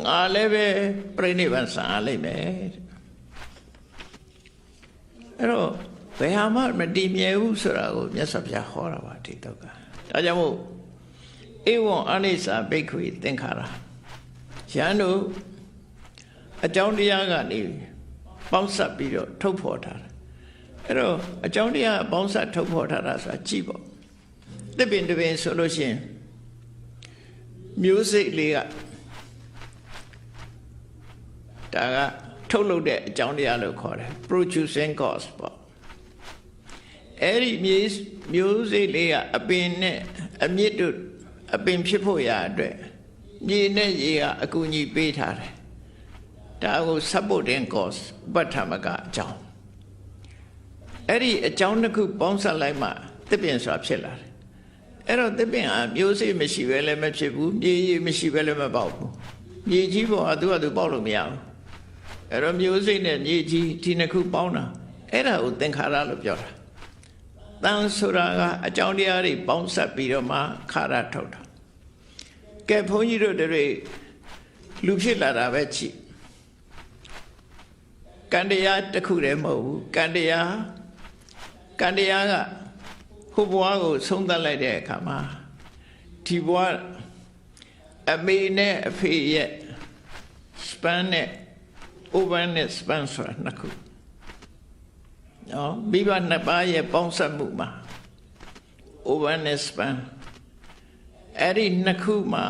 Speaker 1: ငါလည်းပဲပြိဋိဘံဆံရလိမ့်မယ်အဲ့တော့ဘယ်ဟာမှမတည်မြဲဘူးဆိုတာကိုမြတ်စွာဘုရားဟောတာပါဒီတော့ကဒါကြောင့်မို့ဧဝံအနိစ္စဘိက္ခွေသင်္ခါရယန္တုအကြောင်းတရားကနေပေါင်းစပ်ပြီးတော့ထုတ်ဖော်ထားတာအဲ့တော့အကြောင်းတရားပေါင်းစပ်ထုတ်ဖော်ထားတာဆိုတာကြည့်ပေါ့တစ်ပင်တစ်ပင်ဆိုလို့ရှိရင် မျိုးစိတ်လေးကဒါကထုတ်လုပ်တဲ့အကြောင်းတရားလို့ခေါ်တယ် producing cause ပေါ့အဲ့ဒီမျိုးစိတ်လေးကအပင်နဲ့အမြစ်တို့အပင်ဖြစ်ဖို့ရအတွက်မြေနဲ့ရေကအကူအညီပေးထားတယ်ဒါကို supporting cause ဥပဋ္ဌာမကအကြောင်းအဲ့ဒီအကြောင်းတစ်ခုပေါင်းစပ်လိုက်မှသစ်ပင်ဆိုတာဖြစ်လာတယ်အဲ့တော့သစ်ပင်ကမျိုးစိတ်မရှိဘဲလည်းမဖြစ်ဘူးမြေရေမရှိဘဲလည်းမပေါက်ဘူးမြေကြီးပေါ်ကသူကသူပေါက်လို့မရဘူးအဲ့တော့မျိုးစိတ်နဲ့မြေကြီးဒီနှစ်ခုပေါင်းတာအဲ့ဒါကိုသင်္ခါရလို့ပြောတာတန်ဆိုတာကအကြောင်းတရားတွေပေါင်းစပ်ပြီးတော့မှခါရထုတ်တာကဲဘုန်းကြီးတို့တွေလူဖြစ်လာတာပဲကြည့်ကံတရားတစ်ခုတည်းမဟုတ်ဘူးကံတရားကဟိုဘဝကိုဆုံးသက်လိုက်တဲ့အခါမှာဒီဘဝအမေနဲ့အဖေရဲ့ span နဲ့ over နဲ့ span ဆိုတာနှစ်ခုနော်မိဘနှစ်ပါးရဲ့ပေါင်းစပ်မှုမှာ over နဲ့ span အဲ့ဒီနှစ်ခုမှာ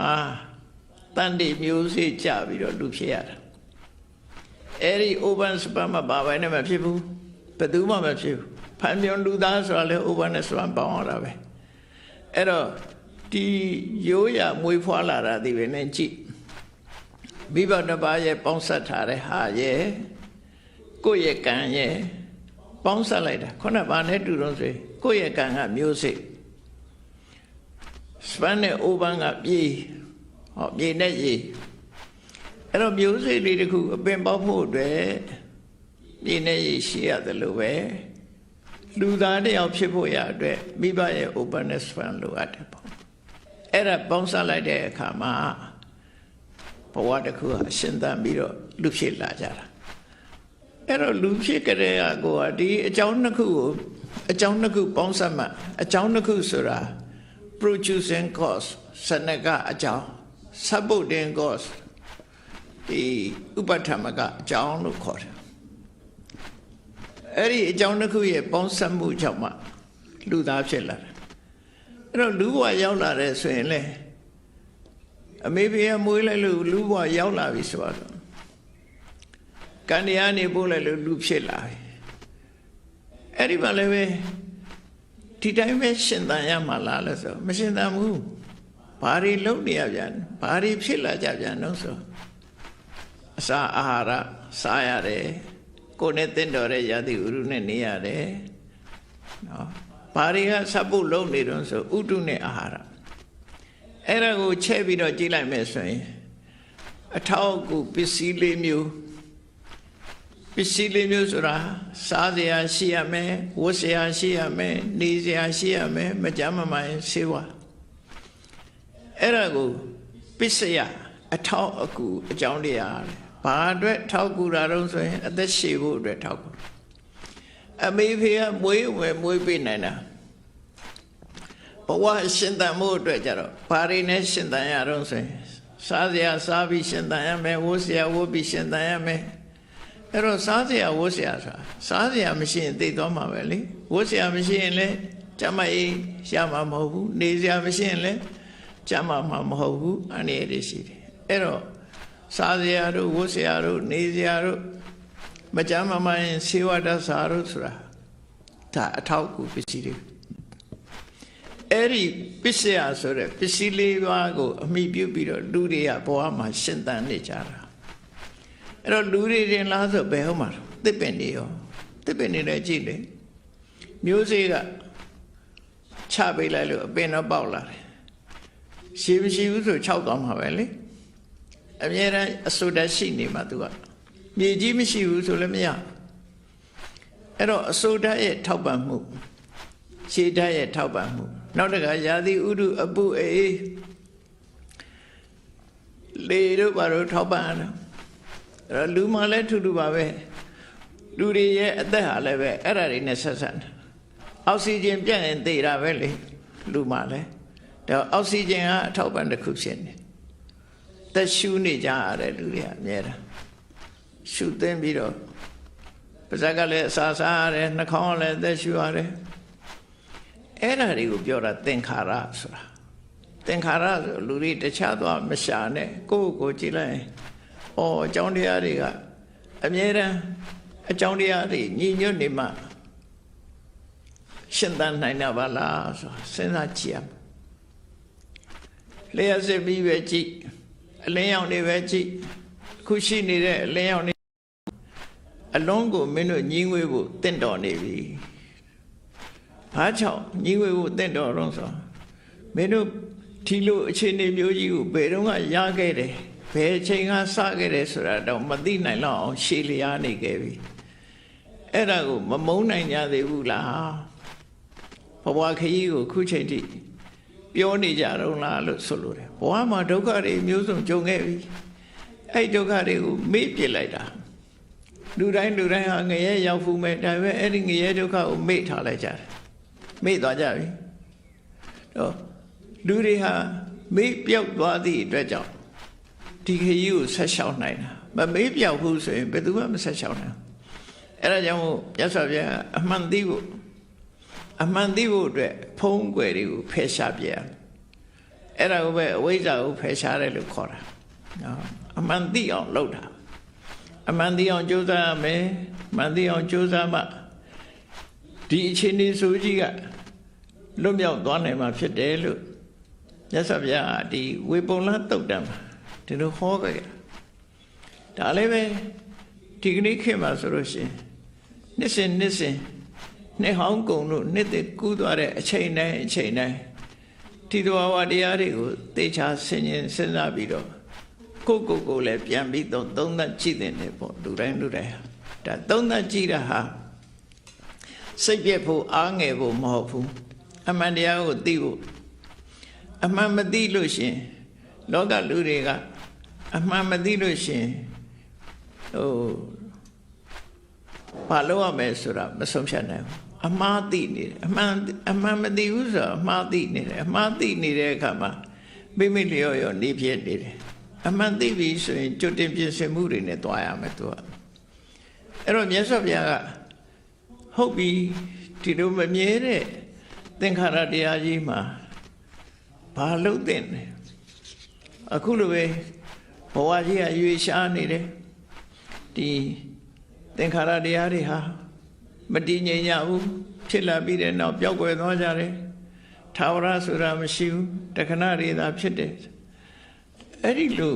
Speaker 1: တန်တိမျိုးစေ့ကြပြီးတော့လူဖြစ်ရတာအဲ့ဒီ over span မှာဘာပဲနဲ့မဖြစ်ဘူးဘယ်သူမှမဖြစ်ဘူးဖန်မြောင်လူသားဆိုတာလေ over နဲ့ span ပေါင်းရတာပဲအဲ့တော့ဒီရိုးရမွေးဖွားလာတာဒီပဲနဲ့ကြည့်မိဘတစ်ပါးရဲ့ပေါင်းစပ်ထားတဲ့ဟာရဲ့ကိုယ့်ရဲ့ကံရဲ့ပေါင်းစပ်လိုက်တာခုနကဘာနဲ့တူတော့ဆိုကိုယ့်ရဲ့ကံကမျိုးစိတ်စပန်နဲ့အိုပန်းကပြေးဟောပြေးနဲ့ရေအဲ့တော့မျိုးစိတ်လေးတစ်ခုအပင်ပေါက်ဖို့အတွက်ပြေးနဲ့ရေရှိရတယ်လို့ပဲလူသားတယောက်ဖြစ်ဖို့ရအတွက်မိဘရဲ့ open နဲ့ span လိုအပ်တယ်ပေါ့အဲ့ဒါပေါင်းစပ်လိုက်တဲ့အခါမှာဘဝတစ်ခုဟာရှင်းသန်ပြီးတော့လူဖြစ်လာကြတာအဲ့တော့လူဖြစ်ကြတဲ့ကိုကဒီအကြောင်းနှစ်ခုကိုအကြောင်းနှစ်ခုပေါင်းစပ်မှအကြောင်းနှစ်ခုဆိုတာ producing cause စနကအကြောင်း supporting cause ဒီဥပဋ္ဌာမကအကြောင်းလို့ခေါ်တယ်အဲ့ဒီအကြောင်းတစ်ခုရဲ့ပေါင်းစပ်မှုကြောင့်မှလူသားဖြစ်လာတယ်အဲ့တော့လူဘဝရောက်လာတယ်ဆိုရင်လေအမေဖေကမွေးလိုက်လို့လူဘဝရောက်လာပြီဆိုတော့ကံတရားနေပို့လိုက်လို့လူဖြစ်လာပြီအဲ့ဒီမှာလည်းပဲဒီတိုင်းပဲရှင်သန်ရမှာလားလို့ဆိုမရှင်သန်ဘူးဘာတွေလုပ်နေရပြန်ဘာတွေဖြစ်လာကြပြန်လို့ဆိုအစာအာဟာရစားရတယ်ကိုယ်နဲ့တင့်တော်တဲ့ရာသီဥတုနဲ့နေရတယ်နော်ဘာတွေကစပ်ဖို့လုံးနေတော့ဆိုဥတုနဲ့အာဟာရအဲ့ဒါကိုချဲ့ပြီးတော့ကြည့်လိုက်မယ်ဆိုရင်အထောက်အကူပစ္စည်းလေးမျိုးဆိုတာစားစရာရှိရမယ်ဝတ်စရာရှိရမယ်နေစရာရှိရမယ်မကြမ်းမမာရင်ဆေးဝါးအဲ့ဒါကိုပစ္စယအထောက်အကူအကြောင်းတရားဘာအတွက်ထောက်ကူတာတော့ဆိုရင်အသက်ရှည်ဖို့အတွက်ထောက်ကူအမေဖေကမွေးပေးနိုင်တာဘဝရှင်သန်မှုအတွက်ကြတော့ဘာတွေနဲ့ရှင်သန်ရတော့ဆိုရင်စားစရာစားပြီးရှင်သန်ရမယ်ဝတ်စရာဝတ်ပြီးရှင်သန်ရမယ်အဲ့တော့စားစရာဝတ်စရာဆိုတာစားစရာမရှိရင်သိသွားမှာပဲလေဝတ်စရာမရှိရင်လည်းကျမကြီးရမှာမဟုတ်ဘူးနေစရာမရှိရင်လည်းကျမမှာမဟုတ်ဘူးအနေရရှိတယ်အဲ့တော့စားစရာတို့ဝတ်စရာတို့နေစရာတို့မကျမ်းမရင်ဆေးဝါးတတ်စာတို့ဆိုတာဒါအထောက်အကူပစ္စည်းတွေအဲ့ဒီပစ္စယဆိုတဲ့ပစ္စည်းလေးပါးကိုအမိပြုပြီးတော့လူတွေကဘဝမှာရှင်သန်နေကြတာအဲ့တော့လူတွေတင်လားဆိုဘယ်ဟုတ်မှာသစ်ပင်တွေရောသစ်ပင်တွေလည်းကြည့်လေမျိုးစေ့ကချပေးလိုက်လို့အပင်တော့ပေါက်လာတယ်ရှိမရှိဘူးဆို6တောင်းမှာပဲလေအမြဲတမ်းအစိုးတရှိနေမှာသူကမြေကြီးမရှိဘူးဆိုလည်းမရအဲ့တော့အစိုးတရဲ့ထောက်ပံ့မှုရှေးတရဲ့ထောက်ပံ့မှုနောက်တခါရာသီဥတုအပူအေးလေတို့ဘာလို့ထောက်ပံ့ရလဲအဲ့တော့လူမှလည်းထူထူပါပဲလူတွေရဲ့အသက်ဟာလည်းပဲအဲ့ဒါတွေနဲ့ဆက်ဆက်တယ်အောက်ဆီဂျင်ပြတ်ရင်သေတာပဲလေလူမှလည်းဒါအောက်ဆီဂျင်ကအထောက်ပံ့တစ်ခုဖြစ်နေသက်ရှူနေကြရတဲ့လူတွေအများတာရှူသိမ်းပြီးတော့ပါးစပ်ကလည်းအစာစားရတယ်နှာခေါင်းကလည်းသက်ရှူရတယ်အဲ့ဒါတွေကိုပြောတာသင်္ခါရဆိုတာ သင်္ခါရဆိုလူတွေတခြားသွားမရှာနဲ့ကိုယ့်ကိုယ်ကြည့်လိုက်အော်အကြောင်းတရားတွေကအမြဲတမ်းအကြောင်းတရားတွေညီညွတ်နေမှရှင်သန်နိုင်တာပါလားဆိုစဉ်းစားကြည့်ရမယ်လျှက်စစ်ပြီးပဲကြည့်အလင်းရောင်တွေပဲကြည့်အခုရှိနေတဲ့အလင်းရောင်တွေအလုံးကိုမင်းတို့ညီငွေဖို့တင့်တော်နေပြီဘာကြောင့်ညီငွေဖို့တင့်တော်တော့ဆိုမင်းတို့ဒီလိုအခြေအနေမျိုးကြီးကိုဘယ်တော့မှရခဲ့တယ်ဘယ်အချိန်ကစခဲ့တယ်ဆိုတာတော့မသိနိုင်တော့အောင်ရှည်လျားနေခဲ့ပြီအဲ့ဒါကိုမမုန်းနိုင်ကြသေးဘူးလားဘဝခရီးကိုခုချိန်ထိပြောနေကြတော့လားလို့ဆိုလိုတယ်ဘဝမှာဒုက္ခတွေမျိုးစုံကြုံခဲ့ပြီအဲ့ဒုက္ခတွေကိုမေ့ပြစ်လိုက်တာလူတိုင်းဟာငရဲရောက်ဖူးမဲ့ဒါပေမဲ့အဲ့ဒီငရဲဒုက္ခကိုမေ့ထားလိုက်ကြတယ်မေ့သွားကြပြီတော့လူတွေဟာမေ့ပြောက်သွားသည့်အတွက်ကြောင့်ဒီခရီးကိုဆက်လျှောက်နိုင်တာမမေ့ပြောက်ဘူးဆိုရင်ဘယ်သူမှမဆက်လျှောက်နိုင်အဲ့ဒါကြောင့်မို့မြတ်စွာဘုရားအမှန်သိဖို့အတွက်ဖုံးကွယ်တွေကိုဖယ်ရှားပြရအဲ့ဒါကိုပဲအဝိဇ္ဇာကိုဖယ်ရှားတယ်လို့ခေါ်တာနော်အမှန်သိအောင်လုပ်တာအမှန်သိအောင်ကြိုးစားရမယ်မှန်သိအောင်ကြိုးစားမှဒီအခြေအနေဆိုကြီးကလွတ်မြောက်သွားနိုင်မှာဖြစ်တယ်လို့မြတ်စွာဘုရားဒီဝေပုံလသုတ်တံမှာဒီလိုဟောခဲ့ဒါလည်းပဲဒီကနေ့ခေတ်မှာဆိုလို့ရှိရင်နှစ်စဉ်နှစ်ဟောင်းကုန်လို့နှစ်သက်ကူးသွားတဲ့အချိန်တိုင်းဒီသဘာဝတရားတွေကိုသေချာဆင်ခြင်စဉ်းစားပြီးတော့ကိုယ်လည်းပြန်ပြီးသုံးသပ်ကြည့်တဲ့နေပေါ့လူတိုင်းဒါသုံးသပ်ကြည့်တာဟာစိတ်ပြည့်ဖို့အားငယ်ဖို့မဟုတ်ဘူးအမှန်တရားကိုသိဖို့အမှန်မသိလို့ရှင်လောကလူတွေကအမှန်မသိလို့ရှင်ဘာလို့ရမယ်ဆိုတာမဆုံးဖြတ်နိုင်ဘူးအမှားသိနေတယ်အမှန်မသိဘူးဆိုတော့အမှားသိနေတယ်အမှားသိနေတဲ့အခါမှာမိလျော်နေဖြစ်နေတယ်အမှန်သိပြီဆိုရင်ကြိုတင်ပြင်ဆင်မှုတွေနဲ့တွားရမယ်သူကအဲ့တော့မြတ်စွာဘုရားကဟုတ်ပြီဒီလိုမမြဲတဲ့သင်္ခါရတရားကြီးမှာဘာလို့တင်လဲအခုလိုပဲဘဝကြီးကရွေရှားနေတယ်ဒီသင်္ခါရတရားတွေဟာမတည်ငြိမ်ကြဘူးဖြစ်လာပြီးတဲ့နောက်ပျောက်ကွယ်သွားကြတယ်ထာဝရဆိုတာမရှိဘူးတခဏတွေသာဖြစ်တယ်အဲ့ဒီလို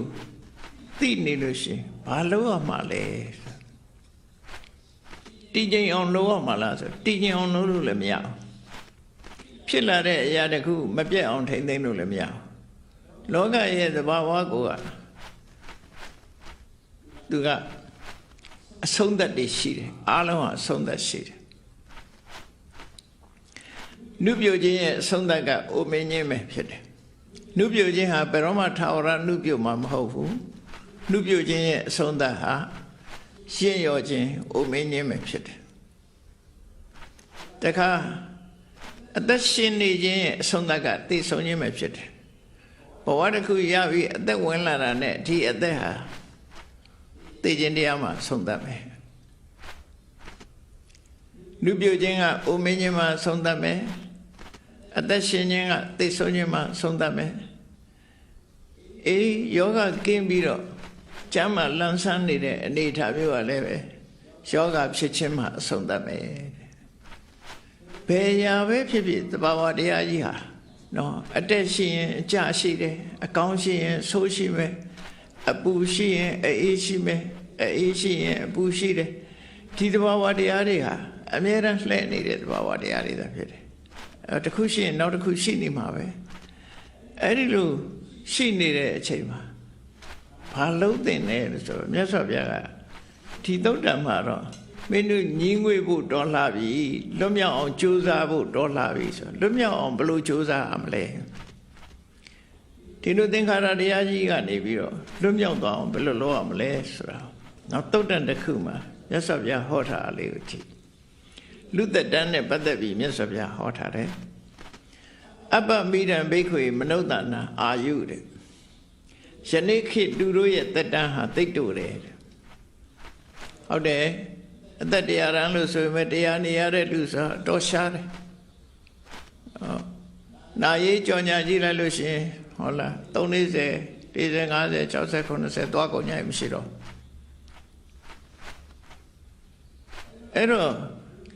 Speaker 1: သိနေလို့ရှိရင်ဘာလုပ်ရမှာလဲတည်ငြိမ်အောင်လုပ်ရမှာလားဆိုတည်ငြိမ်အောင်လုပ်လို့လည်းမရဘူးဖြစ်လာတဲ့အရာတစ်ခုမပြတ်အောင်ထိမ့်သိမ်းလို့လည်းမရဘူးလောကရဲ့သဘာဝကိုကသူကအဆုံးသတ်တွေရှိတယ်အားလုံးဟာအဆုံးသတ်ရှိတယ်နုပြိုခြင်းရဲ့အဆုံးသတ်ကအိုမင်းခြင်းပဲဖြစ်တယ်နုပြိုခြင်းဟာဘယ်တော့မှထာဝရနုပြိုမှာမဟုတ်ဘူးနုပြိုခြင်းရဲ့အဆုံးသတ်ဟာရှင်းရောခြင်းအိုမင်းခြင်းပဲဖြစ်တယ်တခါအသက်ရှင်နေခြင်းရဲ့အဆုံးသတ်ကသိဆုံးခြင်းပဲဖြစ်တယ်ဘဝတစ်ခုရပြီးအသက်ဝင်လာတာနဲ့ဒီအသက်ဟာသိခြင်းတရားမှာဆုံးသတ်မယ်လူပြိုခြင်းကအိုမင်းခြင်းမှာဆုံးသတ်မယ်အသက်ရှင်ခြင်းကသိဆုံးခြင်းမှာဆုံးသတ်မယ်အေးယောဂကင်းပြီးတော့ကျမ်းမှာလန်းဆန်းနေတဲ့အနေအထားမျိုးကလည်းပဲယောဂဖြစ်ခြင်းမှာအဆုံးသတ်မယ်ဘယ်ရာပဲဖြစ်ဖြစ်သဘာဝတရားကြီးဟာနော်အတက်ရှိရင်အကျရှိတယ်အကောင်းရှိရင်ဆိုးရှိမယ်အပူရှိရင်အေးရှိမယ်အေးရှိရင်အပူရှိတယ်ဒီသဘာဝတရားတွေဟာအမြဲတမ်းလှည့်နေတဲ့သဘာဝတရားတွေသာဖြစ်တယ်တစ်ခုရှိရင်နောက်တစ်ခုရှိနေမှာပဲအဲ့ဒီလိုရှိနေတဲ့အချိန်မှာဘာလုံးတင်လဲလို့ဆိုတော့မြတ်စွာဘုရားကဒီသုတ်တံမှာတော့မင်းတို့ညီငွေဖို့တော်လှပြီလွတ်မြောက်အောင်ကြိုးစားဖို့တော်လှပြီဆိုလွတ်မြောက်အောင်ဘယ်လိုကြိုးစားရမလဲဒီလိုသင်္ခါရတရားကြီးကနေပြီးတော့လွတ်မြောက်သွားအောင်ဘယ်လိုလုပ်ရမလဲဆိုတာနောက်သုတ်တံတစ်ခုမှာမြတ်စွာဘုရားဟောထားတာလေးကိုကြည့်လူသက်တမ်းနဲ့ပတ်သက်ပြီးမြတ်စွာဘုရားဟောထားတယ်အပ္ပမိဒံဘိက္ခွေမနုဿာနာအာယုတဲ့ယနေ့ခေတ်လူတို့ရဲ့သက်တမ်းဟာသိပ်တိုတယ်ဟုတ်တယ်အသက်တရားရန်လို့ဆိုရင်တရားနေရတဲ့လူဆိုတော့ရှားတယ် နာရေးကြော်ညာကြည့်လိုက်လို့ရှင်ဟုတ်လား340 40 50 60 90သွားကုန်ညာမရှိတော့အဲ့တော့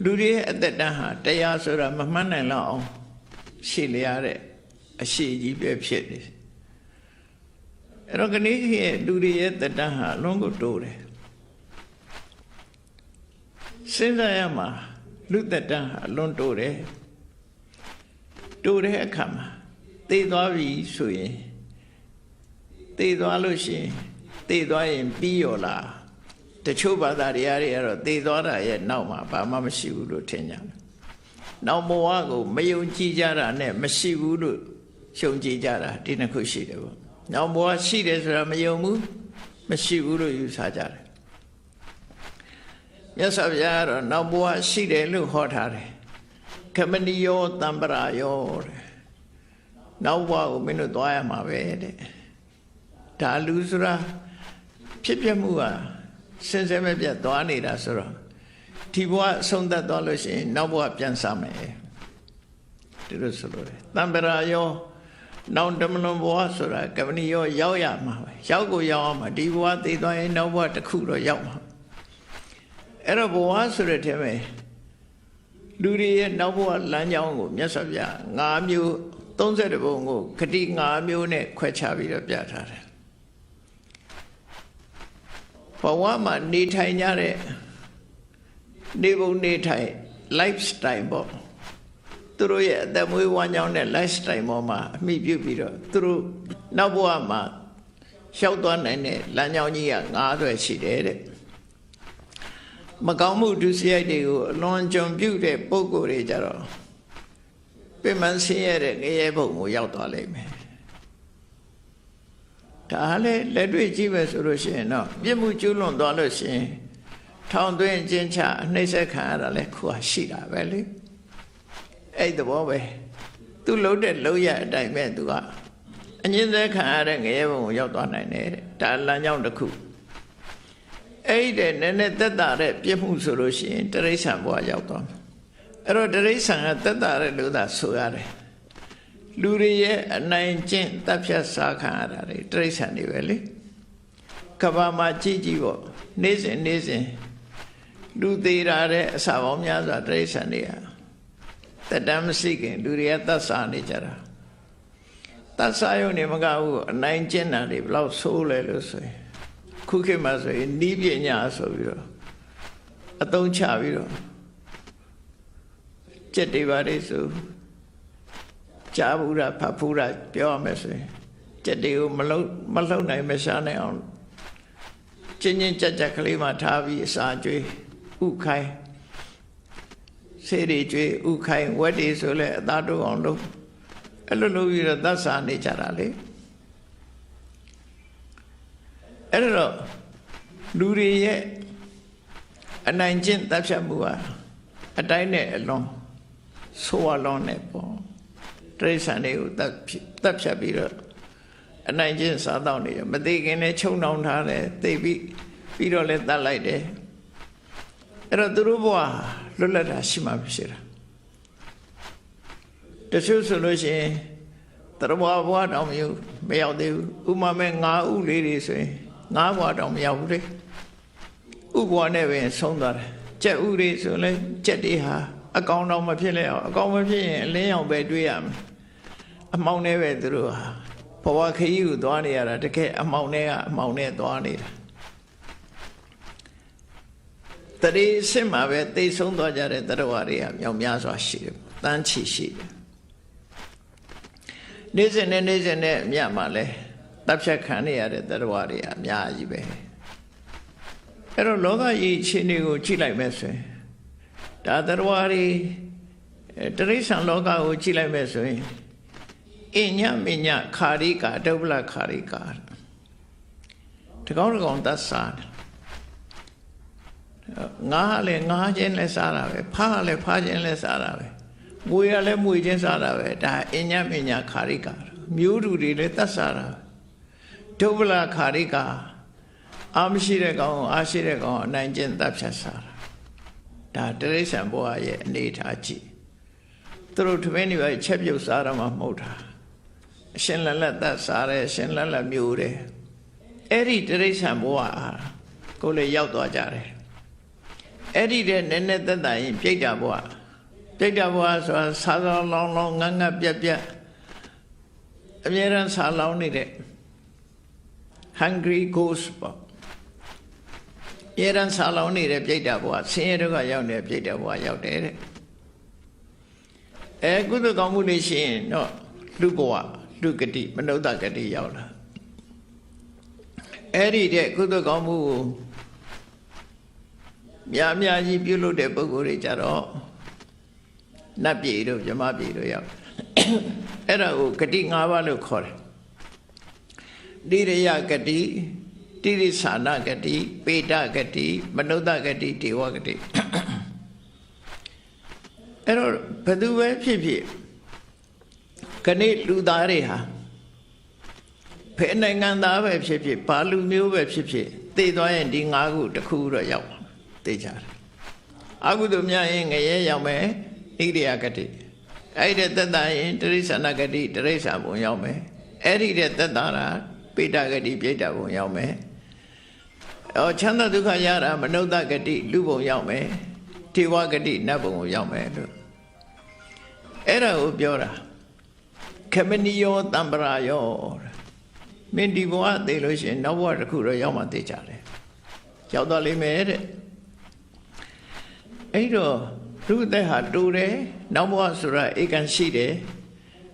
Speaker 1: လူတွေရဲ့အသက်တန်းဟာတရားဆိုတာမမှန်းနိုင်လောက်အောင်ရှည်လျားတဲ့အရှိကြီးပဲဖြစ်တယ်အဲ့တော့ခဏရဲ့လူတွေရဲ့သက်တန်းဟာအလုံးကိုတိုးတယ်စဉ်းစားရမှာလူသက်တန်းဟာအလုံးတိုးတယ်တိုးတဲ့အခါမှာသိသွားပြီဆိုရင်သိသွားလို့ရှိရင်သိသွားရင်ပြီးရောလားတချို့ဘာသာတရားတွေကတော့သိသွားတာရဲ့နောက်မှာဘာမှမရှိဘူးလို့ထင်ကြတယ်နောက်ဘဝကိုမယုံကြည်ကြတာနဲ့မရှိဘူးလို့ရှုံကြည်ကြတာဒီနှစ်ခုရှိတယ်ပေါ့နောက်ဘဝရှိတယ်ဆိုတာမယုံဘူးမရှိဘူးလို့ယူဆကြတယ်မြတ်စွာဘုရားကတော့နောက်ဘဝရှိတယ်လို့ဟောထားတယ်ခမနိယောတံပရာယောတဲ့နောက်ဘဝကိုမင်းတို့သွားရမှာပဲတဲ့ဒါလူဆိုတာဖြစ်ပြမှုဟာစင်စဲမပြတ်သွားနေတာဆိုတော့ဒီဘဝအဆုံးသတ်သွားလို့ရှိရင်နောက်ဘဝပြန်စားမယ်ဒီလိုဆိုလို့တံပရာယောနောက်တမလွန်ဘဝဆိုတာကမဏီယောရောက်ရမှာပဲရောက်ကိုရောက်အောင်မှာဒီဘဝသိသွားရင်နောက်ဘဝတစ်ခုတော့ရောက်မှာအဲ့တော့ဘဝဆိုတဲ့ထဲမှာလူတွေရဲ့နောက်ဘဝလမ်းကြောင်းကိုမြတ်စွာဘုရား5မျိုး30ဘုံကိုဂတိ5မျိုးနဲ့ခွဲခြားပြီးတော့ပြထားတယ်ဘဝမှာနေထိုင်ကြတဲ့နေပုံနေထိုင် lifestyle ပေါ့သူတို့ရဲ့အသက်မွေးဝမ်းကြောင်းတဲ့ lifestyle ပေါ်မှာအမိပြုပြီးတော့သူတို့နောက်ဘဝမှာလျှောက်သွားနိုင်တဲ့လမ်းကြောင်းကြီးက9 သွဲရှိတယ်တဲ့မကောင်းမှုဒုစရိုက်တွေကိုအလွန်ကြုံပြုတဲ့ပုဂ္ဂိုလ်တွေကြတော့ပြမဆင်းရဲတဲ့ငရဲဘုံကိုရောက်သွားလိမ့်မယ်ဒါလည်းလက်တွေ့ကြည့်မယ်ဆိုလို့ရှိရင်တော့ပြစ်မှုကျူးလွန်သွားလို့ရှိရင်ထောင်သွင်းကျဉ်းချအနှိမ့်ဆက်ခံရတာလည်းခုဟာရှိတာပဲလေအဲ့သဘောပဲသူလှုပ်တဲ့လှုပ်ရအတိုင်းပဲသူကအငြင်းသက်ခံရတဲ့ငရဲဘုံကိုရောက်သွားနိုင်တယ်တဲ့ဒါလမ်းကြောင်းတစ်ခုအဲ့ဒီနည်းနည်းသက်သာတဲ့ပြစ်မှုဆိုလို့ရှိရင်တိရစ္ဆာန်ဘဝရောက်သွားမှာအဲ့တော့တိရစ္ဆာန်ကသက်သာတဲ့လို့သာဆိုရတယ်လူတွေရဲ့အနိုင်ကျင့်တပ်ဖြတ်စားခံရတာတွေတိရစ္ဆာန်တွေပဲလေကဘာမှာကြည့်ကြည့်ပေါ့နေ့စဉ်လူသေးတာတဲ့အစာပေါင်းများစွာတိရစ္ဆာန်တွေကသက်တမ်းမရှိခင်လူတွေကသတ်စားနေကြတာသတ်စားရုံနဲ့မကဘူးအနိုင်ကျင့်တာတွေဘယ်လောက်ဆိုးလဲလို့ဆိုရင်ခုခေတ်မှာဆိုရင်နီးပညာဆိုပြီးတော့အသုံးချပြီးတော့ကျက်တွေပါလေဆိုကြားဘူးတာဖတ်ဘူးတာပြောရမယ်ဆိုရင်ကျက်တွေကိုမလှုပ်နိုင်မရှားနိုင်အောင်ချင်းကြက်ကလေးမှထားပြီးအစာကျွေးဥခိုင်းဆေးတွေကျွေးဥခိုင်းဝက်တွေဆိုလဲအသားတိုးအောင်လုပ်အဲ့လိုလုပ်ပြီးတော့သတ်စားနေကြတာလေအဲ့တော့လူတွေရဲ့အနိုင်ကျင့်တပ်ဖြတ်မှုဟာအတိုင်းနဲ့အလွန်ဆိုးဝါးလွန်နေပေါ့တိရစ္ဆာန်တွေကိုတပ်ဖြတ်ပြီးတော့အနိုင်ကျင့်စားတော့နေရမသိခင်နဲ့ချုံနှောင်ထားတယ်သိပြီးတော့လည်းတတ်လိုက်တယ်အဲ့တော့သူတို့ဘဝလွတ်လပ်တာရှိမှဖြစ်တာတချို့ဆိုလို့ရှိရင်တရဘဝတောင်မရောက်သေးဘူးဥမာမဲ့9 ဥလေးတွေဆိုရင်9 ဘဝတောင်မရောက်ဘူးလေဥဘဝနဲ့ပဲဆုံးသွားတယ်ကြက်ဥတွေဆိုလဲကြက်တွေဟာအကောင်တော့မဖြစ်လဲအောင်အကောင်မဖြစ်ရင်အလင်းရောင်ပဲတွေးရမယ်အမောင်နဲ့ပဲသူတို့ဟာဘဝခရီးကိုသွားနေရတာတကယ်အမောင်နဲ့သွားနေတာတရေစစ်မှာပဲသိဆုံးသွားကြတဲ့တရဝတွေကမြောက်များစွာရှိတယ်တန်းချီရှိတယ်နေ့စဉ်နဲ့အမြတ်မှာလဲတပ်ဖြတ်ခံနေရတဲ့တရဝတွေအများကြီးပဲအဲ့တော့လောကကြီးအခြေအနေကိုကြည့်လိုက်မယ်ဆိုရင်ဒါတရဝတွေတရိစ္ဆာန်လောကကိုကြည့်လိုက်မယ်ဆိုရင်အညမညခါရိကာဒုဗ္ဗလခါရိကာတကောင်းသတ်စားတယ်ငါးလည်းငါးချင်းလည်းစားတာပဲဖားလည်းဖားချင်းလည်းစားတာပဲမွေရလည်းမွေချင်းစားတာပဲဒါအညမညခါရိကာမျိုးတူတွေလည်းသတ်စားတာဒုဗ္ဗလခါရိကာအာမရှိတဲ့ကောင်အာရှိတဲ့ကောင်အနိုင်ကျင့်တပ်ဖြတ်စားတာဒါတိရစ္ဆာန်ဘဝရဲ့အနေထားကြည့်သူ သူတို့ထမင်းတွေပဲချက်ပြုတ်စားရမှာမဟုတ်တာအရှင်လက်လက်သက်စားတယ်အရှင်လက်လက်မျိုးတယ်အဲ့ဒီတိရစ္ဆာန်ဘဝကိုလေရောက်သွားကြတယ်အဲ့ဒီတဲ့နည်းနည်းသက်သာရင်ပြိတ္တာဘဝဆိုတာစားလောင်းလောင်းငတ်ငတ်ပြက်ပြက်အမြဲတမ်းစားလောင်းနေတဲ့ hungry ghost ပေါ့အမြဲတမ်းစားလောင်းနေတဲ့ပြိတ္တာဘဝဆင်းရဲဒုက္ခရောက်နေတဲ့ပြိတ္တာဘဝရောက်တယ်တဲ့ကုသိုလ်ကောင်းမှုတွေရှိရင်တော့လူဘဝလူဂတိမနုဿဂတိရောက်လာအဲ့ဒီတဲ့ကုသိုလ်ကောင်းမှုကိုများများကြီးပြုလုပ်တဲ့ပုဂ္ဂိုလ်တွေကြတော့နတ်ပြည်တို့မြမပြည်တို့ရောက်အဲ့ဒါကိုဂတိ၅ပါးလို့ခေါ်တယ်တိရိယဂတိတိရိစ္ဆာနဂတိပေတဂတိမနုဿဂတိဒေဝဂတိအဲ့တော့ဘယ်သူပဲဖြစ်ဖြစ်ခဏလူသားတွေဟာဖယ်နိုင်ငံသားပဲဖြစ်ဖြစ်ဘာလူမျိုးပဲဖြစ်ဖြစ်သိသွားရင်ဒီ၅ခုတစ်ခုတော့ရောက်သိကြတယ်အကုသိုလ်များရင်ငရဲရောက်မယ်ဣရိယာဂတိအဲ့ဒီသက်သာရင်တိရိစ္ဆာနဂတိတိရိစ္ဆာဘုံရောက်မယ်အဲ့ဒီတဲ့သက်သာတာပိဋကဂတိပြိဋ္ဌဘုံရောက်မယ်ချမ်းသာဒုက္ခရတာမနုဿဂတိလူဘုံရောက်မယ်ထေဝဂတိနတ်ဘုံကိုရောက်မယ်လို့အဲ့ဒါကိုပြောတာခမနိယောတံပရာယောမင်းဒီဘဝသိလို့ရှိရင်နောက်ဘဝတစ်ခုတော့ရောက်မှသိကြတယ်ရောက်သွားလိမ့်မယ်တဲ့အဲ့တော့လူသက်ဟာတူတယ်နောက်ဘဝဆိုတာဧကန်ရှိတယ်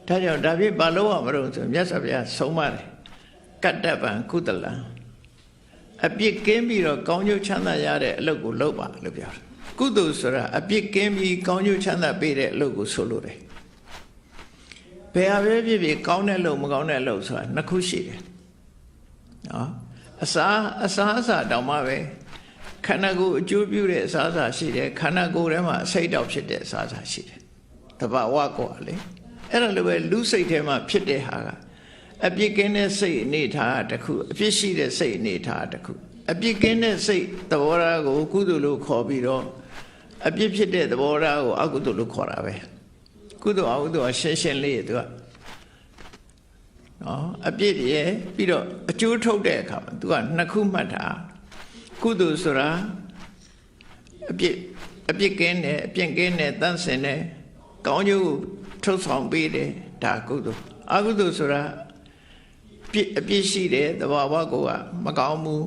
Speaker 1: ဒါကြောင့်ဒါဖြစ်ဘာလို့ရမလို့ဆိုမြတ်စွာဘုရားဆုံးမတယ်ကတ္တပံကုသလံအပြစ်ကင်းပြီးတော့ကောင်းကျိုးချမ်းသာရတဲ့အလုပ်ကိုလုပ်ပါလို့ပြောတယ်ကုသိုလ်ဆိုတာအပြစ်ကင်းပြီးကောင်းကျိုးချမ်းသာပေးတဲ့အလုပ်ကိုဆိုလိုတယ်ဘယ်ဟာပဲဖြစ်ဖြစ်ကောင်းတဲ့အလုပ်မကောင်းတဲ့အလုပ်ဆိုတာနှစ်ခုရှိတယ်နော်အစာတောင်မှပဲခန္ဓာကိုယ်အကျိုးပြုတဲ့အစားအစာရှိတယ်ခန္ဓာကိုယ်ထဲမှာအစိတ်တောက်ဖြစ်တဲ့အစားအစာရှိတယ်တဘာဝကောလေအဲ့ဒါလိုပဲလူစိတ်ထဲမှာဖြစ်တဲ့ဟာကအပြစ်ကင်းတဲ့စိတ်အနေထားတစ်ခုအပြစ်ရှိတဲ့စိတ်အနေထားတစ်ခုအပြစ်ကင်းတဲ့စိတ်သဘောထားကိုကုသိုလ်လို့ခေါ်ပြီးတော့အပြစ်ဖြစ်တဲ့သဘောထားကိုအကုသိုလ်လို့ခေါ်တာပဲကုသိုလ်အကုသိုလ်ကရှင်းလေးသူကနော်အပြစ်ရဲ့ပြီးတော့အကျိုးထုတ်တဲ့အခါမှာသူကနှစ်ခုမှတ်တာကုသိုလ်ဆိုတာအပြစ်ကင်းတယ်အပြစ်ကင်းတယ်တန့်စင်တယ်ကောင်းကျိုးထုတ်ဆောင်ပေးတယ်ဒါကုသိုလ်အကုသိုလ်ဆိုတာအပြစ်ရှိတယ်သဘာဝကိုကမကောင်းဘူး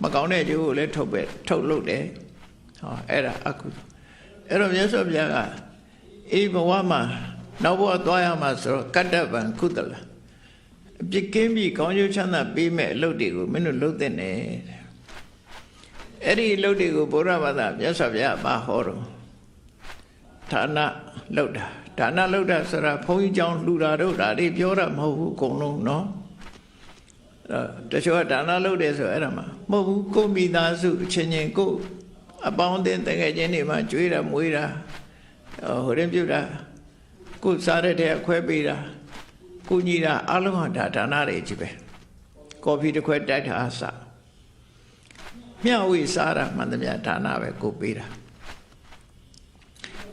Speaker 1: မကောင်းတဲ့ကျိုးကိုလည်းထုတ်လုပ်တယ်ဟောအဲ့ဒါအကုသိုလ်အဲ့တော့မြတ်စွာဘုရားကအေးဘဝမှာနောက်ဘဝသွားရမှာဆိုတော့ကတ္တပံကုသလအပြစ်ကင်းပြီးကောင်းကျိုးချမ်းသာပေးမဲ့အလုပ်တွေကိုမင်းတို့လုပ်တဲ့နဲ့အဲ့ဒီအလုပ်တွေကိုဘုရားဘာသာမြတ်စွာဘုရားဘာဟောတော့ဌာနလုပ်တာဒါနလုပ်တာဆိုတာဘုန်းကြီးကျောင်းလှူတာတို့ဒါတွေပြောတာမဟုတ်ဘူးအကုန်လုံးနော်တချို့ကဒါနလုပ်တယ်ဆိုအဲ့ဒါမှမဟုတ်ဘူးကိုမိသားစုအချင်းချင်းကိုအပေါင်းအသင်းတကယ်ချင်းတွေမှာကြွေးတာမွေးတာဟိုရင်ပြုတာကိုစားတဲ့တဲ့ခွဲပေးတာကိုညီတာအလုံးဟာဒါနတွေကြီးပဲကော်ဖီတစ်ခွဲတိုက်တာအစမျှဝေစားတာမှန်သမျှဒါနပဲကိုပေးတာ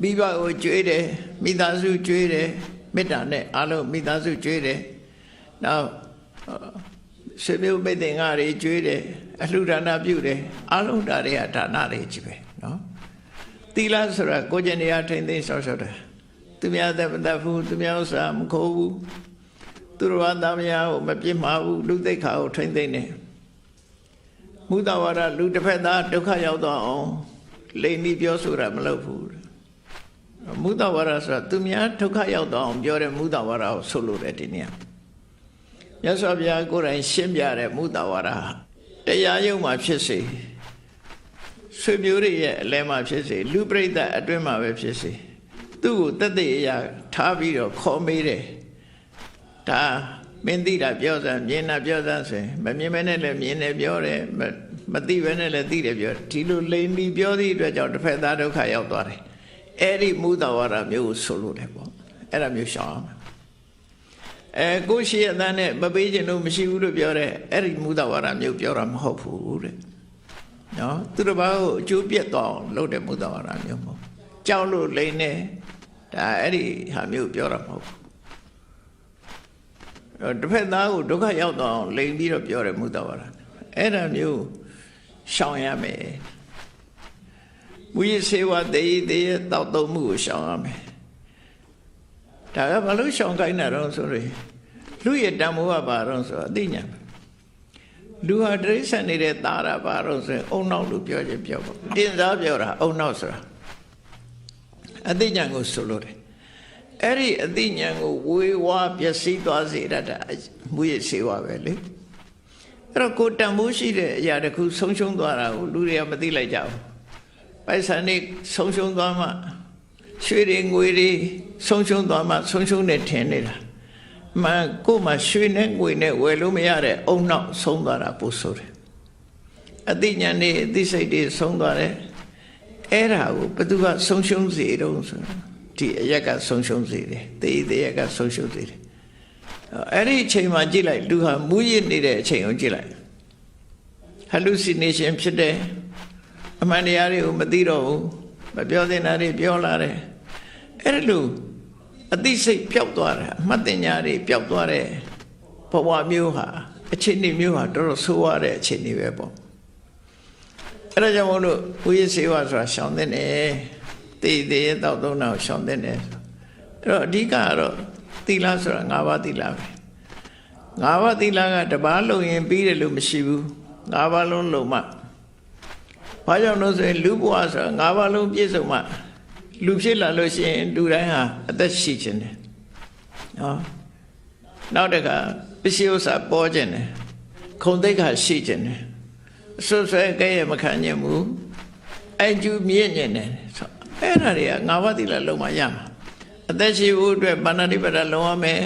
Speaker 1: မိဘကိုကြွေးတယ်မိသားစုကြွေးတယ်မေတ္တာနဲ့အလုံးမိသားစုကြွေးတယ်နောက်ဆွေမျိုးမိတ်တင်္ဂါတွေကြွေးတယ်အလှူဒါနပြုတယ်အလုံးဒါတွေကဒါနတွေကြီးပဲနော်သီလဆိုတာကိုကျင့်တရားထိမ့်သိမ်းဆောက်ရှောက်တယ်သူများသက်မသက်ဘူးသူများဥစ္စာမခိုးဘူးသူတော်ဘာသားများကိုမပြစ်မှားဘူးလူသိက္ခာကိုထိမ့်သိမ်းတယ်မုဒ္ဒဝါဒလူတစ်ဖက်သားဒုက္ခရောက်တော့အောင်လိမ်ပြီးပြောဆိုတာမလုပ်ဘူးမုဒ္ဒဝါဒဆိုတာသူများဒုက္ခရောက်တော့အောင်ပြောတဲ့မုဒ္ဒဝါဒကိုဆိုလိုတယ်ဒီနေ့မြတ်စွာဘုရားကိုယ်တိုင်ရှင်းပြတဲ့မုဒ္ဒဝါဒတရားရုံမှာဖြစ်စေဆွေမျိုးတွေရဲ့အလဲမှာဖြစ်စေလူပရိသတ်အတွင်းမှာပဲဖြစ်စေသူ့ကိုတသက်အရာထားပြီးတော့ခေါ်မေးတယ်ဒါမင်းသိတာပြောစမ်းမြင်တာပြောစမ်းဆိုရင်မမြင်မဲနဲ့လည်းမြင်တယ်ပြောတယ်မသိဘဲနဲ့လည်းသိတယ်ပြောတယ်ဒီလိုလိမ်ပြီးပြောသည့်အတွက်ကြောင့်တစ်ဖက်သားဒုက္ခရောက်သွားတယ်အဲ့ဒီမုဒ္ဒဝါဒမျိုးကိုဆိုလို့တယ်ပေါ့အဲ့ဒါမျိုးရှောင်အောင်ကိုရှိရတဲ့နဲ့မပေးခြင်းလို့မရှိဘူးလို့ပြောတယ်အဲ့ဒီမုဒ္ဒဝါဒမျိုးပြောတာမဟုတ်ဘူးတဲ့နော်သူတစ်ပါးကိုအကျိုးပြတ်သွားအောင်လုပ်တဲ့မုဒ္ဒဝါဒမျိုးမဟုတ်ကြောက်လို့လိမ်နေ ဒါအဲ့ဒီဟာမျိုးပြောတာမဟုတ်ဘူးတစ်ဖက်သားကိုဒုက္ခရောက်တော့လိန်ပြီးတော့ပြောတယ်မုဒ္ဒဝါဒအဲ့ဒါမျိုးရှောင်ရမယ်မူရစေဝတေးတေးတောက်သုံးမှုကိုရှောင်ရမယ်ဒါကဘာလို့ရှောင်ခိုင်းတာတော့ဆိုရင်လူရဲ့တန်ဖိုးကဘာတော့ဆိုအသိဉာဏ်လူဟာတိရစ္ဆာန်နေတဲ့သားတာဘာတော့ဆိုရင်အုံနောက်လို့ပြောခြင်းပြောပေါ့တင်စားပြောတာအုံနောက်ဆိုတာအသိဉာဏ်ကိုဆိုလို့တယ်အဲ့ဒီအသိဉာဏ်ကိုဝေဝါပျက်စီးသွားစေတတ်တာမူရစေဝပဲလေအဲ့တော့ကိုတန်ဖိုးရှိတဲ့အရာတစ်ခုဆုံးရှုံးသွားတာကိုလူတွေကမသိလိုက်ကြဘူးပိုက်ဆံနေဆုံးရှုံးသွားမှရွှေတွေငွေတွေဆုံးရှုံးသွားမှဆုံးရှုံးနေထင်နေတာမှန်ကိုမှရွှေနဲ့ငွေနဲ့ဝယ်လို့မရတဲ့အုံနောက်ဆုံးသွားတာပို့ဆိုတယ်အသိဉာဏ်နဲ့အသိစိတ်တွေဆုံးသွားတယ်အဲ့ဒါကိုဘသူကဆုံးရှုံးစေတော့ဆိုဒီအရက်ကဆုံးရှုံးစေတယ်တေးတဲ့ရက်ကဆုံးရှုံးစေတယ်အဲ့ဒီအချိန်မှာကြည့်လိုက်လူဟာမူရစ်နေတဲ့အချိန်ကိုကြည့်လိုက် hallucination ဖြစ်တယ်အမှန်တရားတွေကိုမသိတော့ဘူးမပြောသင့်တာတွေပြောလာတယ်အဲ့လိုအသိစိတ်ပျောက်သွားတာအမှတ်တင်ညာတွေပျောက်သွားတဲ့ဘဝမျိုးဟာအခြေအနေမျိုးဟာတော်တော်ဆိုးရတဲ့အခြေအနေပဲပေါ့အဲ့ဒါကြောင့်မို့လို့ဝိရစေဝဆိုတာရှောင်တဲ့နဲ့တေးသေးတောက်သုံးတာကိုရှောင်တဲ့နဲ့အဲ့တော့အဓိကကတော့သီလဆိုတာ၅ပါးသီလပဲ၅ပါးသီလကတပါးလုံရင်ပြီးတယ်လို့မရှိဘူး၅ပါးလုံးလုံမှဘာကြောင့်လို့ဆိုရင်လူဘဝဆိုတာ၅ပါးလုံးပြည့်စုံမှလူဖြစ်လာလို့ရှိရင်လူတိုင်းဟာအသက်ရှိခြင်းတယ်နော်နောက်တစ်ခါပစ္စည်းဥစ္စာပေါ်ခြင်းတယ်ခုံသိက္ခာရှိခြင်းတယ်အဆွဆွဲကဲရမခံခြင်းဘူးအကျူမြင့်ခြင်းတယ်ဆိုအဲ့ဒါတွေက၅ပါးသီလလုံးမရမှာအသက်ရှိဖို့အတွက်ပါဏာတိပါဒလုံးရမယ်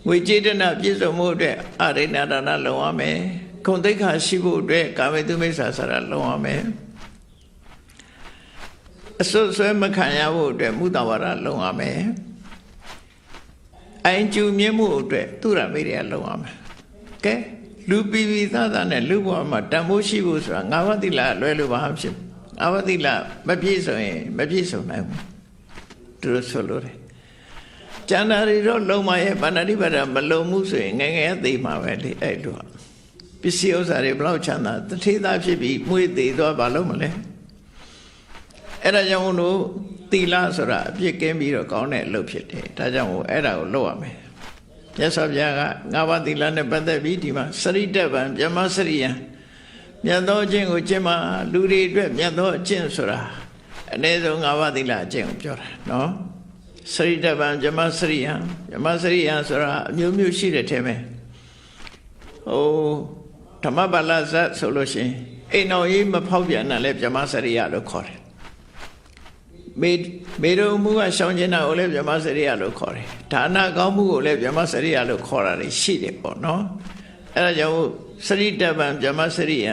Speaker 1: ငွေကြေးတနာပြည့်စုံမှုအတွက်အရိဏဒါနလုံးရမယ်ခုံသိက္ခာရှိဖို့အတွက်ကာမေတုမိစ္ဆာဆရာလုံးရမယ်အစွတ်ဆွဲမခံရဖို့အတွက်မုဒ္ဒဝါဒလုံးရမယ်အိမ်ကျူမြင့်မှုအတွက်သူရမေတွေလုံးရမယ်ကဲလူပီပီသားသားနဲ့လူဘဝမှာတန်ဖိုးရှိဖို့ဆိုတာငါးပါးသီလလွဲလို့ဘာမှဖြစ်ငါးပါးသီလမပြည့်စုံရင်မပြည့်စုံနိုင်ဘူးသူတို့ဆိုလို့တယ်ကျန်တာတွေတော့လုံးမရဲ့ပါဏာတိပါဒမလုံးမှုဆိုရင်ငယ်ငယ်သိမှာပဲလေအဲ့လိုပစ္စည်းဥစ္စာတွေဘလောက်ချမ်းသာတထေးသားဖြစ်ပြီးမွေးသေးသွားဘာလို့မလဲအဲ့ဒါကြောင့်မို့လို့သီလဆိုတာအပြစ်ကင်းပြီးတော့ကောင်းတဲ့အလုပ်ဖြစ်တယ်ဒါကြောင့်မို့အဲ့ဒါကိုလုပ်ရမယ်မြတ်စွာဘုရားကငါးပါးသီလနဲ့ပတ်သက်ပြီးဒီမှာစရိတ္တပံဗြဟ္မစရိယံမြတ်သောအကျင့်ကိုကျင့်မှလူတွေအတွက်မြတ်သောအကျင့်ဆိုတာအနည်းဆုံးငါးပါးသီလအကျင့်ကိုပြောတာနော်စရိတ္တပံဗြဟ္မစရိယံဗြဟ္မစရိယံဆိုတာအမျိုးမျိုးရှိတဲ့ထဲမှာဟိုဓမ္မပါဠဇတ်ဆိုလို့ရှိရင်အိမ်တော်ကြီးမဖောက်ပြန်တာလဲဗြဟ္မစရိယလို့ခေါ်တယ်မေရုံမှုကရှောင်ကျင်တာကိုလည်းဗြဟ္မစရိယလို့ခေါ်တယ်ဒါနကောင်းမှုကိုလည်းဗြဟ္မစရိယလို့ခေါ်တာရှိတယ်ပေါ့နော်အဲ့ဒါကြောင့်စရိတ္တပံဗြဟ္မစရိယံ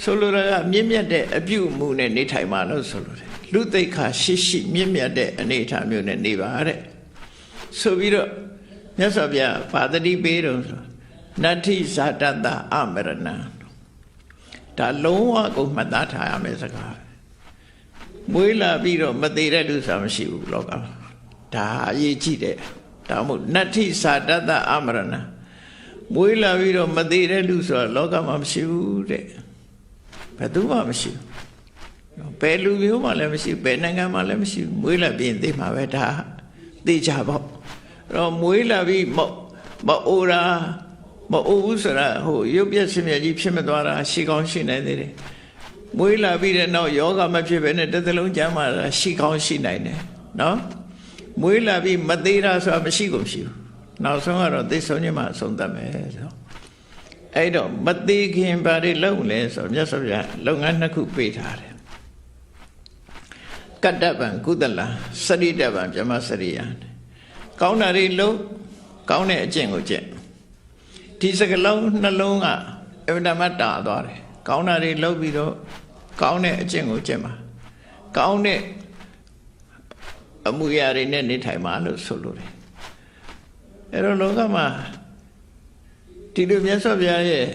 Speaker 1: ဆိုလိုတာကမြင့်မြတ်တဲ့အပြုအမူနဲ့နေထိုင်ပါလို့ဆိုလိုတယ်လူသိက္ခာရှိရှိမြင့်မြတ်တဲ့အနေအထားမျိုးနဲ့နေပါတဲ့ဆိုပြီးတော့မြတ်စွာဘုရားပါဠိပေးတော့နတ္ထိဇာတတအမရဏံဒါလုံးဝကိုမှတ်သားထားရမယ်စကားမွေးလာပြီးတော့မသေးတဲ့လူဆိုတာမရှိဘူးလောကဒါအရေးကြီးတယ်ဒါမို့နတ္ထိဇာတတအမရဏံမွေးလာပြီးတော့မသေးတဲ့လူဆိုတာလောကမှာမရှိဘူးတဲ့ဘယ်သူမှမရှိဘူးဘယ်လူမျိုးမှလည်းမရှိဘူးဘယ်နိုင်ငံမှလည်းမရှိဘူးမွေးလာပြီးရင်သိမှာပဲဒါသိကြပေါ့အဲ့တော့မွေးလာပြီးမအိုရာမအိုဘူးဆိုတာဟိုရုပ်ပြက်ဆင်းရဲကြီးဖြစ်မသွားတာရှိကောင်းရှိနိုင်သေးတယ်မွေးလာပြီးတဲ့နောက်ယောဂမဖြစ်ဘဲနဲ့တစ်သလုံးကျမ်းမာတာရှိကောင်းရှိနိုင်တယ်နော်မွေးလာပြီးမသေးတာဆိုတာမရှိကုန်ရှိဘူးနောက်ဆုံးကတော့သိဆုံးခြင်းမှအဆုံးသတ်မယ်ဆိုအဲ့တော့မသေးခင်ဘာတွေလုပ်လဲဆိုမြတ်စွာဘုရားလုပ်ငန်းနှစ်ခုပေးထားတယ်ကတ္တပံကုသလစရိတ္တပံဗြဟ္မစရိယံကောင်းတာတွေလုပ်ကောင်းတဲ့အကျင့်ကိုကျင့်ဒီစကလုံးနှလုံးကအဗ္ဗဓမ္မတာသွားတယ်ကောင်းတာတွေလုပ်ပြီးတော့ကောင်းတဲ့အကျင့်ကိုကျင့်ပါကောင်းတဲ့အမှုရာတွေနဲ့နေထိုင်ပါလို့ဆိုလိုတယ်အဲ့တော့လောကမှာဒီလိုမြတ်စွာဘုရားရဲ့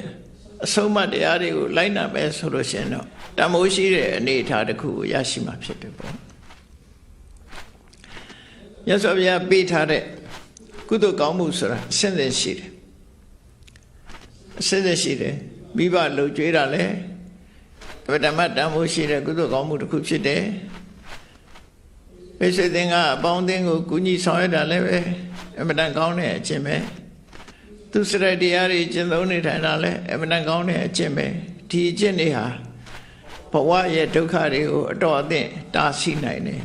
Speaker 1: အဆုံးအမတရားတွေကိုလိုက်နာမယ်ဆိုလို့ရှိရင်တော့တမိုးရှိတဲ့အနေအထားတစ်ခုကိုရရှိမှာဖြစ်တယ်ပေါ့ မြတ်စွာဘုရားပေးထားတဲ့ကုသိုလ်ကောင်းမှုဆိုတာအစဉ်စဉ်ရှိတယ်အစဉ်စဉ်ရှိတယ်မိဘလှုပ်ကြွေးတာလဲဓမ္မတန်ဖိုးရှိတဲ့ကုသိုလ်ကောင်းမှုတစ်ခုဖြစ်တယ်ပိစိတ်သင်္ကအပေါင်းအသင်းကိုကူညီဆောင်ရွက်တာလည်းပဲအမှန်တန်ကောင်းတဲ့အခြင်းပဲသူစရိုက်တရားတွေကျင့်သုံးနေထိုင်တာလည်းအမှန်တန်ကောင်းတဲ့အခြင်းပဲဒီအခြင်းတွေဟာဘဝရဲ့ဒုက္ခတွေကိုအတော်အသင့်တားဆီးနိုင်တယ်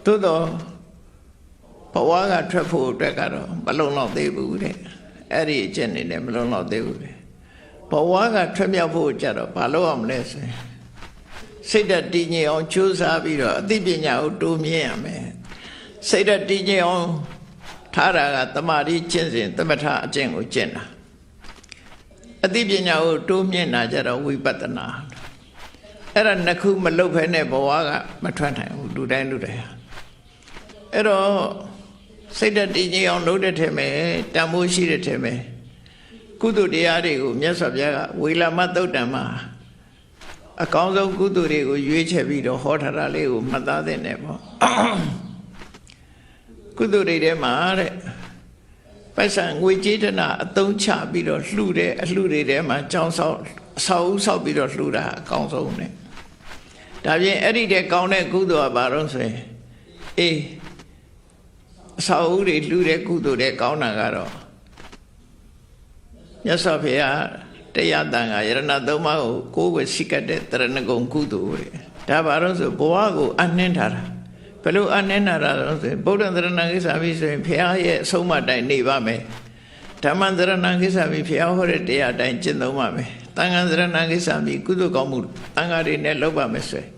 Speaker 1: သို့တော့ဘဝကထွက်ဖို့အတွက်ကတော့မလုံလောက်သေးဘူးတဲ့အဲ့ဒီအကျင့်နေနဲ့မလုံလောက်သေးဘူးတဲ့ဘဝကထွက်မြောက်ဖို့ကြတော့ဘာလို့အောင်မလဲဆိုရင်စိတ်ဓာတ်တည်ငြိမ်အောင်ကြိုးစားပြီးတော့အသိပညာကိုတိုးမြင့်ရမယ်စိတ်ဓာတ်တည်ငြိမ်အောင်ထားတာကတမာတိကျင့်စဉ်သမထအကျင့်ကိုကျင့်တာအသိပညာကိုတိုးမြင့်တာကြတော့ဝိပဿနာအဲ့ဒါနှစ်ခုမလုပ်ဖဲနဲ့ဘဝကမထွက်နိုင်ဘူးလူတိုင်းအဲ့တော့စိတ်ဓာတ်တည်ငြိမ်အောင်လုပ်တဲ့ထဲမှာတန်ဖိုးရှိတဲ့ထဲမှာကုသိုလ်တရားတွေကိုမြတ်စွာဘုရားကဝေလာမသုတ်တံမှာအကောင်းဆုံးကုသိုလ်တွေကိုရွေးချယ်ပြီးတော့ဟောထားတာလေးကိုမှတ်သားသင့်တယ်ပေါ့ကုသိုလ်တွေထဲမှာတဲ့ပိုက်ဆံငွေကြေးတနာအသုံးချပြီးတော့လှူတဲ့အလှူတွေထဲမှာကြောင်းဆောက်အဆောက်အဦဆောက်ပြီးတော့လှူတာအကောင်းဆုံးနဲ့ဒါပြင်အဲ့ဒီတဲ့ကောင်းတဲ့ကုသိုလ်ကဘာလို့ဆိုရင်အဆောက်အဦတွေလှူတဲ့ကုသိုလ်တွေကောင်းတာကတော့မြတ်စွာဘုရားတရားတန်ခါယရဏသုံးပါးကိုကိုယ်ဝစီကတ်တဲ့တရဏဂုံကုသိုလ်တဲ့ဒါဘာလို့ဆိုဘဝကိုအနှင်းထားတာဘယ်လိုအနှင်းထားတာလဲဆိုရင်ဗုဒ္ဓသရဏံကိစ္စပြီးဆိုရင်ဘုရားရဲ့အဆုံးအမတိုင်းနေပါမယ်ဓမ္မသရဏံကိစ္စပြီးဘုရားဟောတဲ့တရားတိုင်းကျင့်သုံးပါမယ်သံဃာသရဏံကိစ္စပြီးကုသိုလ်ကောင်းမှုသံဃာတွေနဲ့လုပ်ပါမယ်ဆိုရင်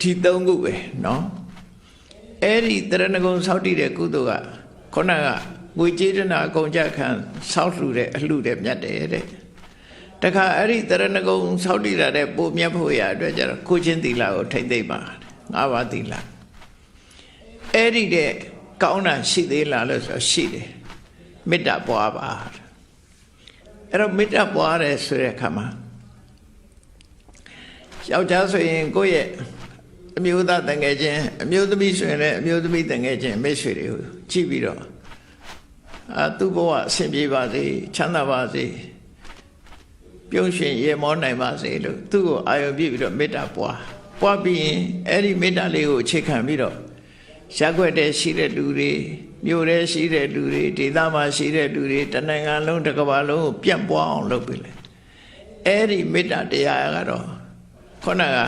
Speaker 1: ဒီသုံးခုပဲနော်အဲ့ဒီတရဏဂုံဆောက်တည်တဲ့ကုသိုလ်ကခုနကငွေကြေးတနာအကုန်ကြခံဆောက်လှူတဲ့အလှူတဲ့မြတ်တယ်တဲ့တခါအဲ့ဒီတရဏဂုံဆောက်တည်တာတဲ့ပိုမြတ်ဖို့ရအတွက်ကျတော့ကိုချင်းသီလကိုထိမ့်သိမ့်ပါ၅ပါးသီလအဲ့ဒီတဲ့ကောင်းတာရှိသေးလားလို့ဆိုရှိတယ်မေတ္တာပွားပါအဲ့တော့မေတ္တာပွားတယ်ဆိုတဲ့အခါမှာယောက်ျားဆိုရင်ကိုယ့်ရဲ့အမျိုးသားတန်ငယ်ချင်းအမျိုးသမီးဆိုရင်လည်းအမျိုးသမီးတန်ငယ်ချင်းမိတ်ဆွေတွေကိုကြည့်ပြီးတော့သူ့ဘဝအဆင်ပြေပါစေချမ်းသာပါစေပြုံးရွှင်ရေမောနိုင်ပါစေလို့သူ့ကိုအာရုံပြည့်ပြီးတော့မေတ္တာပွားပြီးရင်အဲ့ဒီမေတ္တာလေးကိုအခြေခံပြီးတော့ရက်ွက်တဲ့ရှိတဲ့လူတွေမြို့ထဲရှိတဲ့လူတွေဒေသမှာရှိတဲ့လူတွေတနိုင်ငံလုံးတစ်ကမ္ဘာလုံးကိုပြန့်ပွားအောင်လုပ်ပေးလေအဲ့ဒီမေတ္တာတရားကတော့ခုနက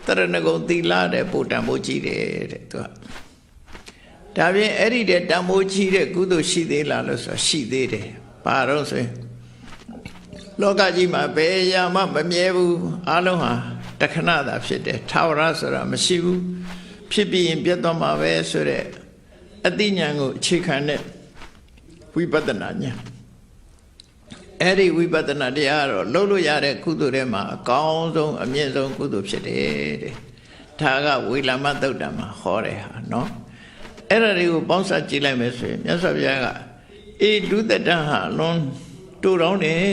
Speaker 1: တရဏဂုံသီလတဲ့ပို့တန်ဖိုးကြီးတယ်တဲ့သူကဒါပြင်အဲ့ဒီတဲ့တန်ဖိုးကြီးတဲ့ကုသိုလ်ရှိသေးလားလို့ဆိုရှိသေးတယ်ဘာလို့ဆိုရင်လောကကြီးမှာဘယ်အရာမှမမြဲဘူးအလုံးဟာတခဏသာဖြစ်တယ်ထာဝရဆိုတာမရှိဘူးဖြစ်ပြီးရင်ပြတ်သွားမှာပဲဆိုတဲ့အသိဉာဏ်ကိုအခြေခံတဲ့ဝိပဿနာဉာဏ်အဲ့ဒီဝိပဿနာတရားကတော့လုံးလို့ရတဲ့ကုသိုလ်တွေမှာအကောင်းဆုံးအမြင့်ဆုံးကုသိုလ်ဖြစ်တယ်တဲ့ဒါကဝေလာမသုတ်တံမှာဟောတယ်ဟာနော်အဲ့ဒါတွေကိုပေါင်းစပ်ကြည့်လိုက်မယ်ဆိုရင်မြတ်စွာဘုရားကလူတတ္တဟာလွန်တူတောင်းတယ်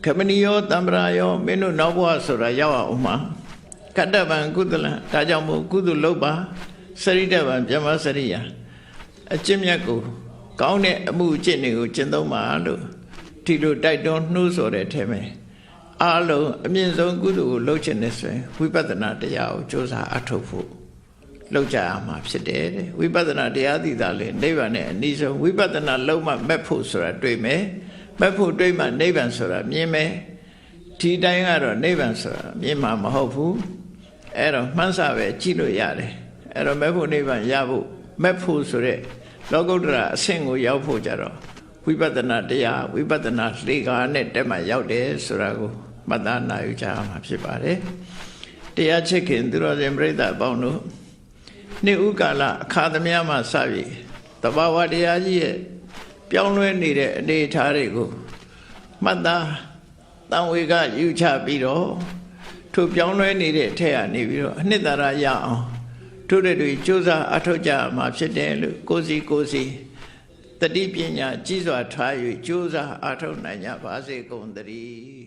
Speaker 1: ခမဏီယောတံ္ပရာယောမင်းတို့နောက်ဘဝဆိုတာရောက်အောင်မှာကတ္တဗံကုသလံဒါကြောင့်မို့ကုသိုလ်လုပ်ပါစရိတဗံဗျမစရိယအကျင့်မြတ်ကိုကောင်းတဲ့အမှုအကျင့်တွေကိုကျင့်သုံးပါလို့ဒီလိုတိုက်တွန်းနှိုးဆော်တဲ့ထဲမှာအားလုံးအမြင့်ဆုံးကုသိုလ်ကိုလုပ်ချင်တဲ့ဆိုရင်ဝိပဿနာတရားကိုကြိုးစားအထောက်ဖို့လုပ်ကြရမှာဖြစ်တယ်တဲ့ဝိပဿနာတရားသိတာလေနိဗ္ဗာန်နဲ့အနည်းဆုံးဝိပဿနာလုံးမှမက်ဖို့ဆိုတာတွေ့မယ်မက်ဖို့တွေ့မှနိဗ္ဗာန်ဆိုတာမြင်မယ်ဒီတိုင်းကတော့နိဗ္ဗာန်ဆိုတာမြင်မှာမဟုတ်ဘူးအဲ့တော့မှန်းဆပဲကြည့်လို့ရတယ်အဲ့တော့မက်ဖို့နိဗ္ဗာန်ရဖို့မက်ဖို့ဆိုတဲ့လောကုတ္တရာအဆင့်ကိုရောက်ဖို့ကြတော့ဝိပဿနာတရားဝိပဿနာလေကာနဲ့တက်မှရောက်တယ်ဆိုတာကိုမှတ်သားနိုင်ကြမှာဖြစ်ပါတယ်တရားချစ်ခင်သူတော်စင်ပြိဿအပေါင်းတို့နှစ်ဥကာလအခါသမယမှာစပြီးတဘာဝတရားကြီးရဲ့ပြောင်းလဲနေတဲ့အနေအထားတွေကိုမှတ်သားတန်ဝေကယူချပြီးတော့ထိုပြောင်းလဲနေတဲ့ထက်ကနေပြီးတော့အနှစ်သာရရအောင်တို့တွေကြိုးစားအထောက်ကြမှာဖြစ်တယ်လို့ကိုစီတတိပညာကြီးစွာထား၍ကြိုးစားအထောက်နိုင်ကြပါစေကုန်သတည်း